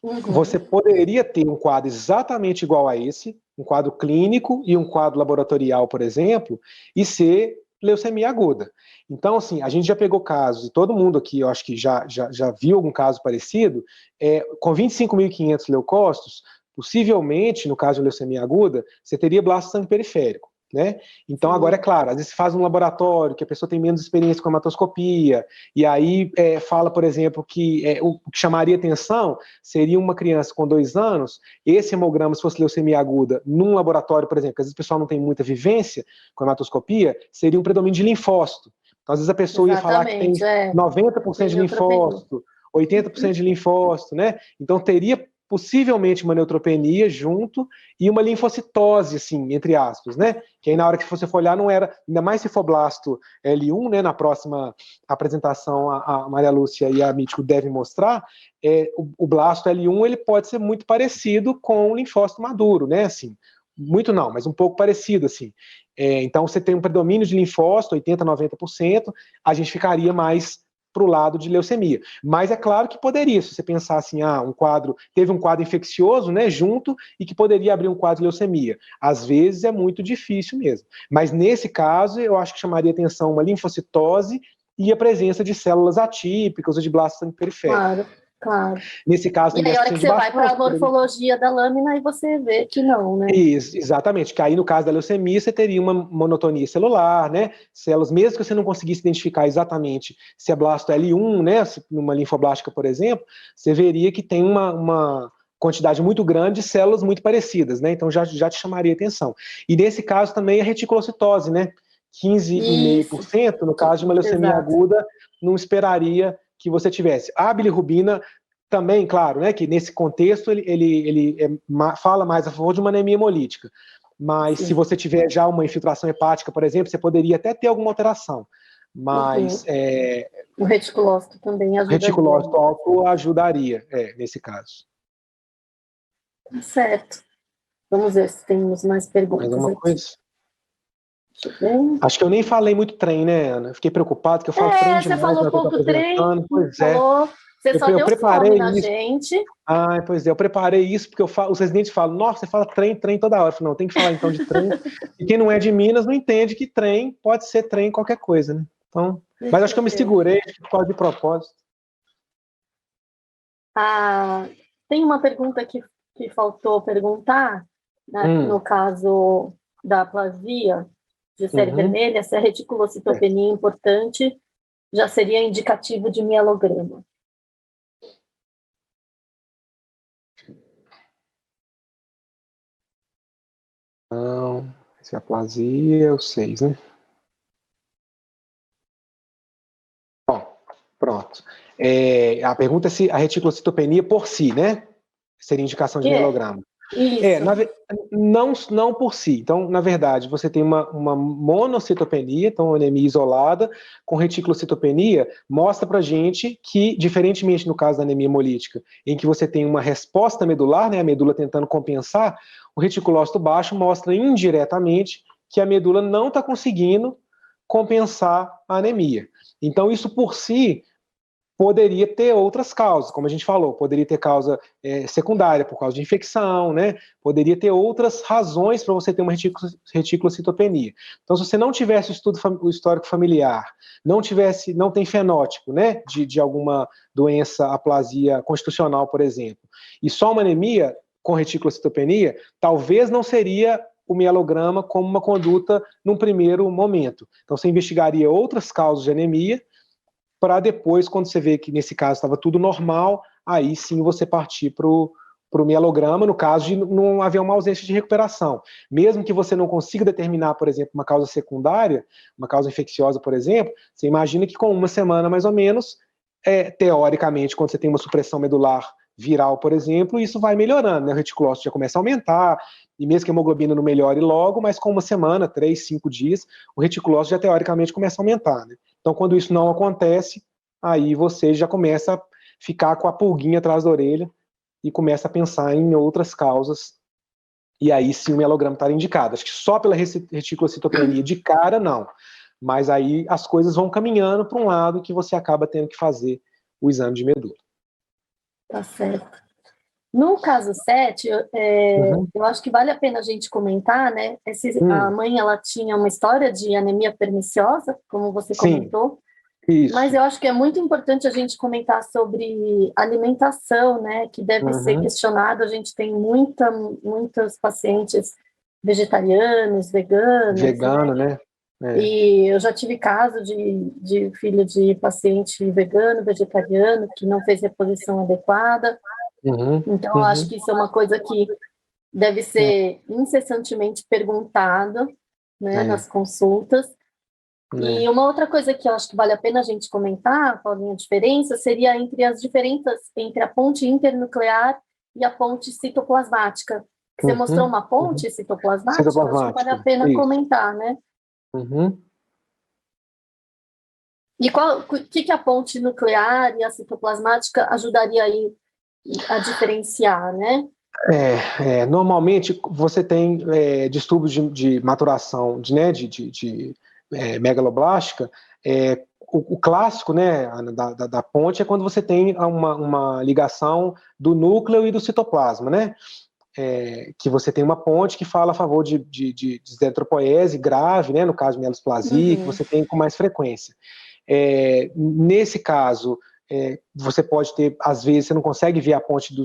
Você poderia ter um quadro exatamente igual a esse, um quadro clínico e um quadro laboratorial, por exemplo, e ser leucemia aguda. Então, assim, a gente já pegou casos, e todo mundo aqui, eu acho que já viu algum caso parecido, com 25.500 leucócitos, possivelmente, no caso de leucemia aguda, você teria blasto sangue periférico, né? Então, agora, é claro, às vezes se faz um laboratório, que a pessoa tem menos experiência com a hematoscopia, e aí fala, por exemplo, que o que chamaria atenção seria uma criança com 2 anos, esse hemograma, se fosse leucemia aguda, num laboratório, por exemplo, que às vezes o pessoal não tem muita vivência com a hematoscopia, seria um predomínio de linfócito. Então, às vezes a pessoa ia falar que tem 90% de linfócito, 80% de linfócito, né? Então, teria possivelmente uma neutropenia junto e uma linfocitose, assim, entre aspas, né? Que aí na hora que você for olhar não era, ainda mais se for blasto L1, né? Na próxima apresentação a Maria Lúcia e a Mítico devem mostrar, o blasto L1 ele pode ser muito parecido com o linfócito maduro, né? Assim, muito não, mas um pouco parecido, assim. Então você tem um predomínio de linfócito, 80%, 90%, a gente ficaria mais para o lado de leucemia. Mas é claro que poderia, se você pensar assim, teve um quadro infeccioso, né, junto, e que poderia abrir um quadro de leucemia. Às vezes é muito difícil mesmo. Mas nesse caso, eu acho que chamaria atenção uma linfocitose e a presença de células atípicas ou de blasto sangue periférico. Claro. Nesse caso, e aí, a hora que você vai para a morfologia da lâmina, e você vê que não, né? Isso, exatamente. Que aí, no caso da leucemia, você teria uma monotonia celular, né? Células, mesmo que você não conseguisse identificar exatamente se é blasto L1, né? Numa linfoblástica, por exemplo, você veria que tem uma quantidade muito grande de células muito parecidas, né? Então já te chamaria atenção. E nesse caso também a reticulocitose, né? 15,5%, no caso de uma leucemia aguda, não esperaria que você tivesse. A bilirrubina também, claro, né, que nesse contexto ele fala mais a favor de uma anemia hemolítica. Mas se você tiver já uma infiltração hepática, por exemplo, você poderia até ter alguma alteração. Mas o reticulócito também ajudaria. O reticulócito alto ajudaria, nesse caso. Certo. Vamos ver se temos mais perguntas. Mais alguma coisa? Acho que eu nem falei muito trem, né, Ana? Fiquei preocupado que eu falo trem demais. Você falou pouco trem. Pois Você só deu fome na gente. Pois é, eu preparei isso porque os residentes falam, nossa, você fala trem toda hora. Eu falo, não, tem que falar então de trem. E quem não é de Minas não entende que trem pode ser trem qualquer coisa, né? Então, mas acho que eu me segurei por causa de propósito. Tem uma pergunta que faltou perguntar, né? No caso da aplasia de série vermelha, se a reticulocitopenia importante já seria indicativo de mielograma. Não, essa aplasia é o 6, né? Bom, pronto. A pergunta é se a reticulocitopenia por si, né? Seria indicação de mielograma. Isso. Não por si. Então, na verdade, você tem uma monocitopenia, então uma anemia isolada, com reticulocitopenia, mostra pra gente que, diferentemente no caso da anemia hemolítica, em que você tem uma resposta medular, né, a medula tentando compensar, o reticulócito baixo mostra indiretamente que a medula não está conseguindo compensar a anemia. Então, isso por si poderia ter outras causas, como a gente falou, poderia ter causa secundária por causa de infecção, né? Poderia ter outras razões para você ter uma reticulocitopenia. Então, se você não tivesse o histórico familiar, não tem fenótipo, né, de alguma doença, aplasia constitucional, por exemplo, e só uma anemia com reticulocitopenia, talvez não seria o mielograma como uma conduta num primeiro momento. Então, você investigaria outras causas de anemia, para depois, quando você vê que nesse caso estava tudo normal, aí sim você partir para o mielograma, no caso de não haver uma ausência de recuperação. Mesmo que você não consiga determinar, por exemplo, uma causa secundária, uma causa infecciosa, por exemplo, você imagina que com uma semana mais ou menos, teoricamente, quando você tem uma supressão medular viral, por exemplo, isso vai melhorando, né? O reticulócito já começa a aumentar, e mesmo que a hemoglobina não melhore logo, mas com uma semana, 3, 5 dias, o reticulócito já teoricamente começa a aumentar, né? Então, quando isso não acontece, aí você já começa a ficar com a pulguinha atrás da orelha e começa a pensar em outras causas, e aí sim o mielograma está indicado. Acho que só pela reticulocitopenia de cara, não. Mas aí as coisas vão caminhando para um lado que você acaba tendo que fazer o exame de medula. Tá certo. No caso 7, eu acho que vale a pena a gente comentar, né? A mãe, ela tinha uma história de anemia perniciosa, como você comentou, mas eu acho que é muito importante a gente comentar sobre alimentação, né? Que deve ser questionado. A gente tem muitos pacientes vegetarianos, veganos. Vegano, né? E eu já tive caso de filho de paciente vegano, vegetariano, que não fez reposição adequada. Então, eu acho que isso é uma coisa que deve ser incessantemente perguntada, né, nas consultas. E uma outra coisa que eu acho que vale a pena a gente comentar, Paulinho, a diferença seria entre a ponte internuclear e a ponte citoplasmática. Você mostrou uma ponte citoplasmática, acho que vale a pena comentar, né? E o que a ponte nuclear e a citoplasmática ajudaria aí a diferenciar, né? Normalmente você tem distúrbios de maturação de megaloblástica. O clássico, né, da ponte é quando você tem uma ligação do núcleo e do citoplasma, né? Que você tem uma ponte que fala a favor de deseritropoese grave, né, no caso de mielodisplasia, que você tem com mais frequência. Nesse caso, você pode ter, às vezes, você não consegue ver a ponte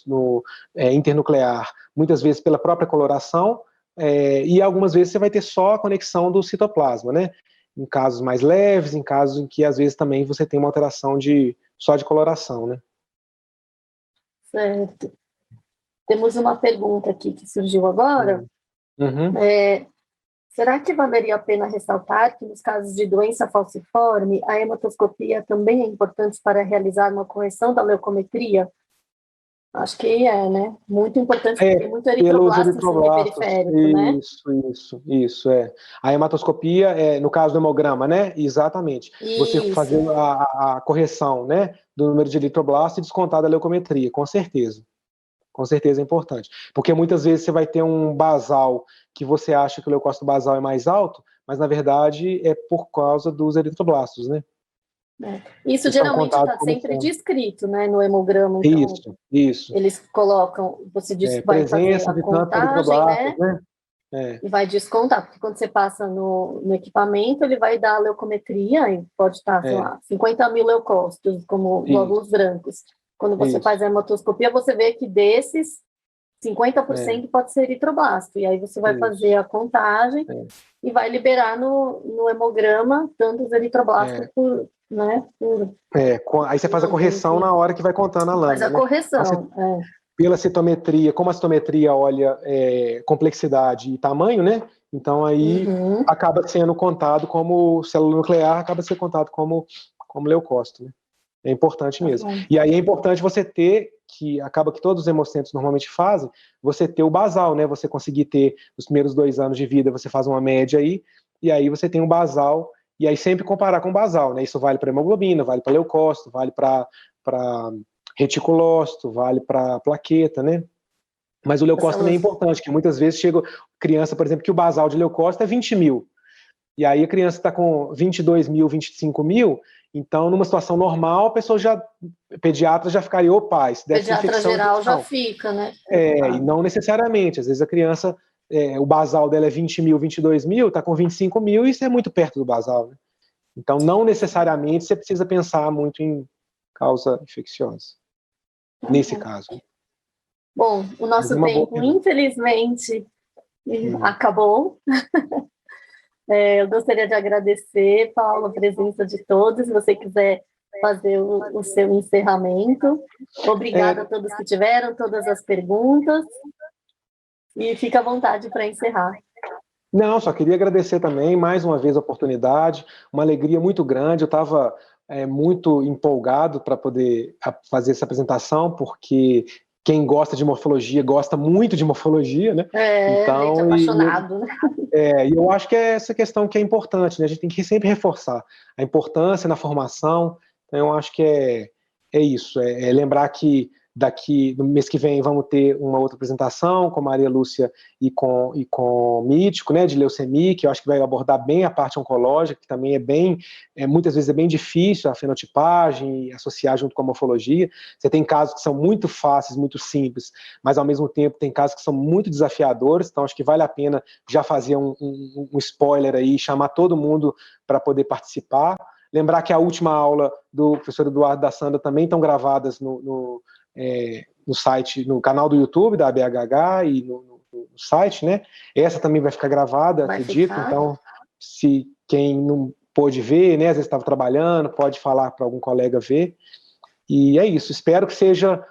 no internuclear, muitas vezes pela própria coloração, e algumas vezes você vai ter só a conexão do citoplasma, né? Em casos mais leves, em casos em que, às vezes, também você tem uma alteração só de coloração, né? Certo. Temos uma pergunta aqui que surgiu agora. Será que valeria a pena ressaltar que, nos casos de doença falciforme, a hematoscopia também é importante para realizar uma correção da leucometria? Acho que né? Muito importante, porque tem muito eritroblasto periférico, né? Isso. A hematoscopia, no caso do hemograma, né? Exatamente. Você fazer a correção, né, do número de eritroblasto e descontar da leucometria, com certeza. Com certeza é importante. Porque muitas vezes você vai ter um basal que você acha que o leucócito basal é mais alto, mas na verdade é por causa dos eritroblastos, né? Isso geralmente está sempre descrito, né, no hemograma. Então, isso. Eles colocam, você vai fazer a contagem, né? E vai descontar, porque quando você passa no equipamento, ele vai dar a leucometria, e pode estar, sei lá, 50 mil leucócitos, como glóbulos brancos. Quando você faz a hematoscopia, você vê que desses, 50% pode ser eritroblasto. E aí você vai fazer a contagem e vai liberar no hemograma tantos eritroblastos aí você faz a correção na hora que vai contando a lâmina. Faz a correção, Pela citometria, como a citometria olha complexidade e tamanho, né? Então aí acaba sendo contado como célula nuclear, acaba sendo contado como leucócito, né? É importante mesmo. E aí é importante você ter, que acaba que todos os hemocentros normalmente fazem, você ter o basal, né? Você conseguir ter os primeiros 2 anos de vida, você faz uma média aí, e aí você tem um basal, e aí sempre comparar com o basal, né? Isso vale para hemoglobina, vale para leucócito, vale para reticulócito, vale para plaqueta, né? Mas o leucócito também é importante, que muitas vezes chega criança, por exemplo, que o basal de leucócito é 20 mil, e aí a criança está com 22 mil, 25 mil, então numa situação normal, a pessoa pediatra já ficaria, opa, isso deve ser infecção. Pediatra geral já fica, né? E não necessariamente, às vezes a criança, o basal dela é 20 mil, 22 mil, está com 25 mil, e isso é muito perto do basal, né? Então não necessariamente você precisa pensar muito em causa infecciosa, nesse caso. Bom, o nosso tempo, infelizmente, acabou. Eu gostaria de agradecer, Paulo, a presença de todos. Se você quiser fazer o seu encerramento. Obrigada a todos que tiveram todas as perguntas. E fica à vontade para encerrar. Não, só queria agradecer também, mais uma vez, a oportunidade. Uma alegria muito grande. Eu estava muito empolgado para poder fazer essa apresentação, porque quem gosta de morfologia gosta muito de morfologia, né? Então, gente apaixonado, né? E eu acho que é essa questão que é importante, né? A gente tem que sempre reforçar a importância na formação. Então, eu acho que é isso, lembrar que no mês que vem vamos ter uma outra apresentação com Maria Lúcia e com o Mítico, né, de leucemia, que eu acho que vai abordar bem a parte oncológica, que também muitas vezes é bem difícil a fenotipagem, associar junto com a morfologia. Você tem casos que são muito fáceis, muito simples, mas ao mesmo tempo tem casos que são muito desafiadores, então acho que vale a pena já fazer um spoiler aí, chamar todo mundo para poder participar. Lembrar que a última aula do professor Eduardo da Sandra também estão gravadas no site, no canal do YouTube da BHH e no site, né? Essa também vai ficar gravada, acredito. Então, se quem não pôde ver, né, às vezes estava trabalhando, pode falar para algum colega ver. E é isso. Espero que seja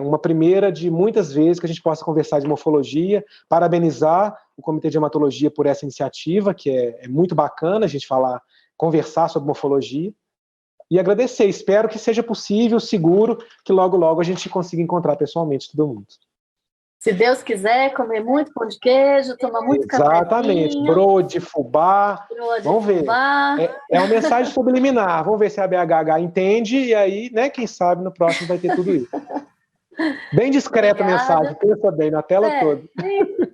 uma primeira de muitas vezes que a gente possa conversar de morfologia. Parabenizar o Comitê de Hematologia por essa iniciativa, que é muito bacana a gente conversar sobre morfologia, e agradecer. Espero que seja possível, seguro, que logo, logo a gente consiga encontrar pessoalmente todo mundo. Se Deus quiser, comer muito pão de queijo, tomar muito café. Exatamente, brode, fubá. Vamos ver. É uma mensagem subliminar. Vamos ver se a BHH entende, e aí, né, quem sabe no próximo vai ter tudo isso. Bem discreta a mensagem, pensa bem, na tela toda.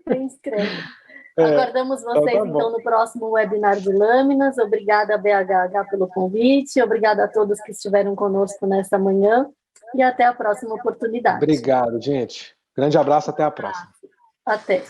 Bem discreta. Aguardamos vocês, então, no próximo webinar de lâminas. Obrigada, BHH, pelo convite. Obrigada a todos que estiveram conosco nessa manhã. E até a próxima oportunidade. Obrigado, gente. Grande abraço, até a próxima. Até.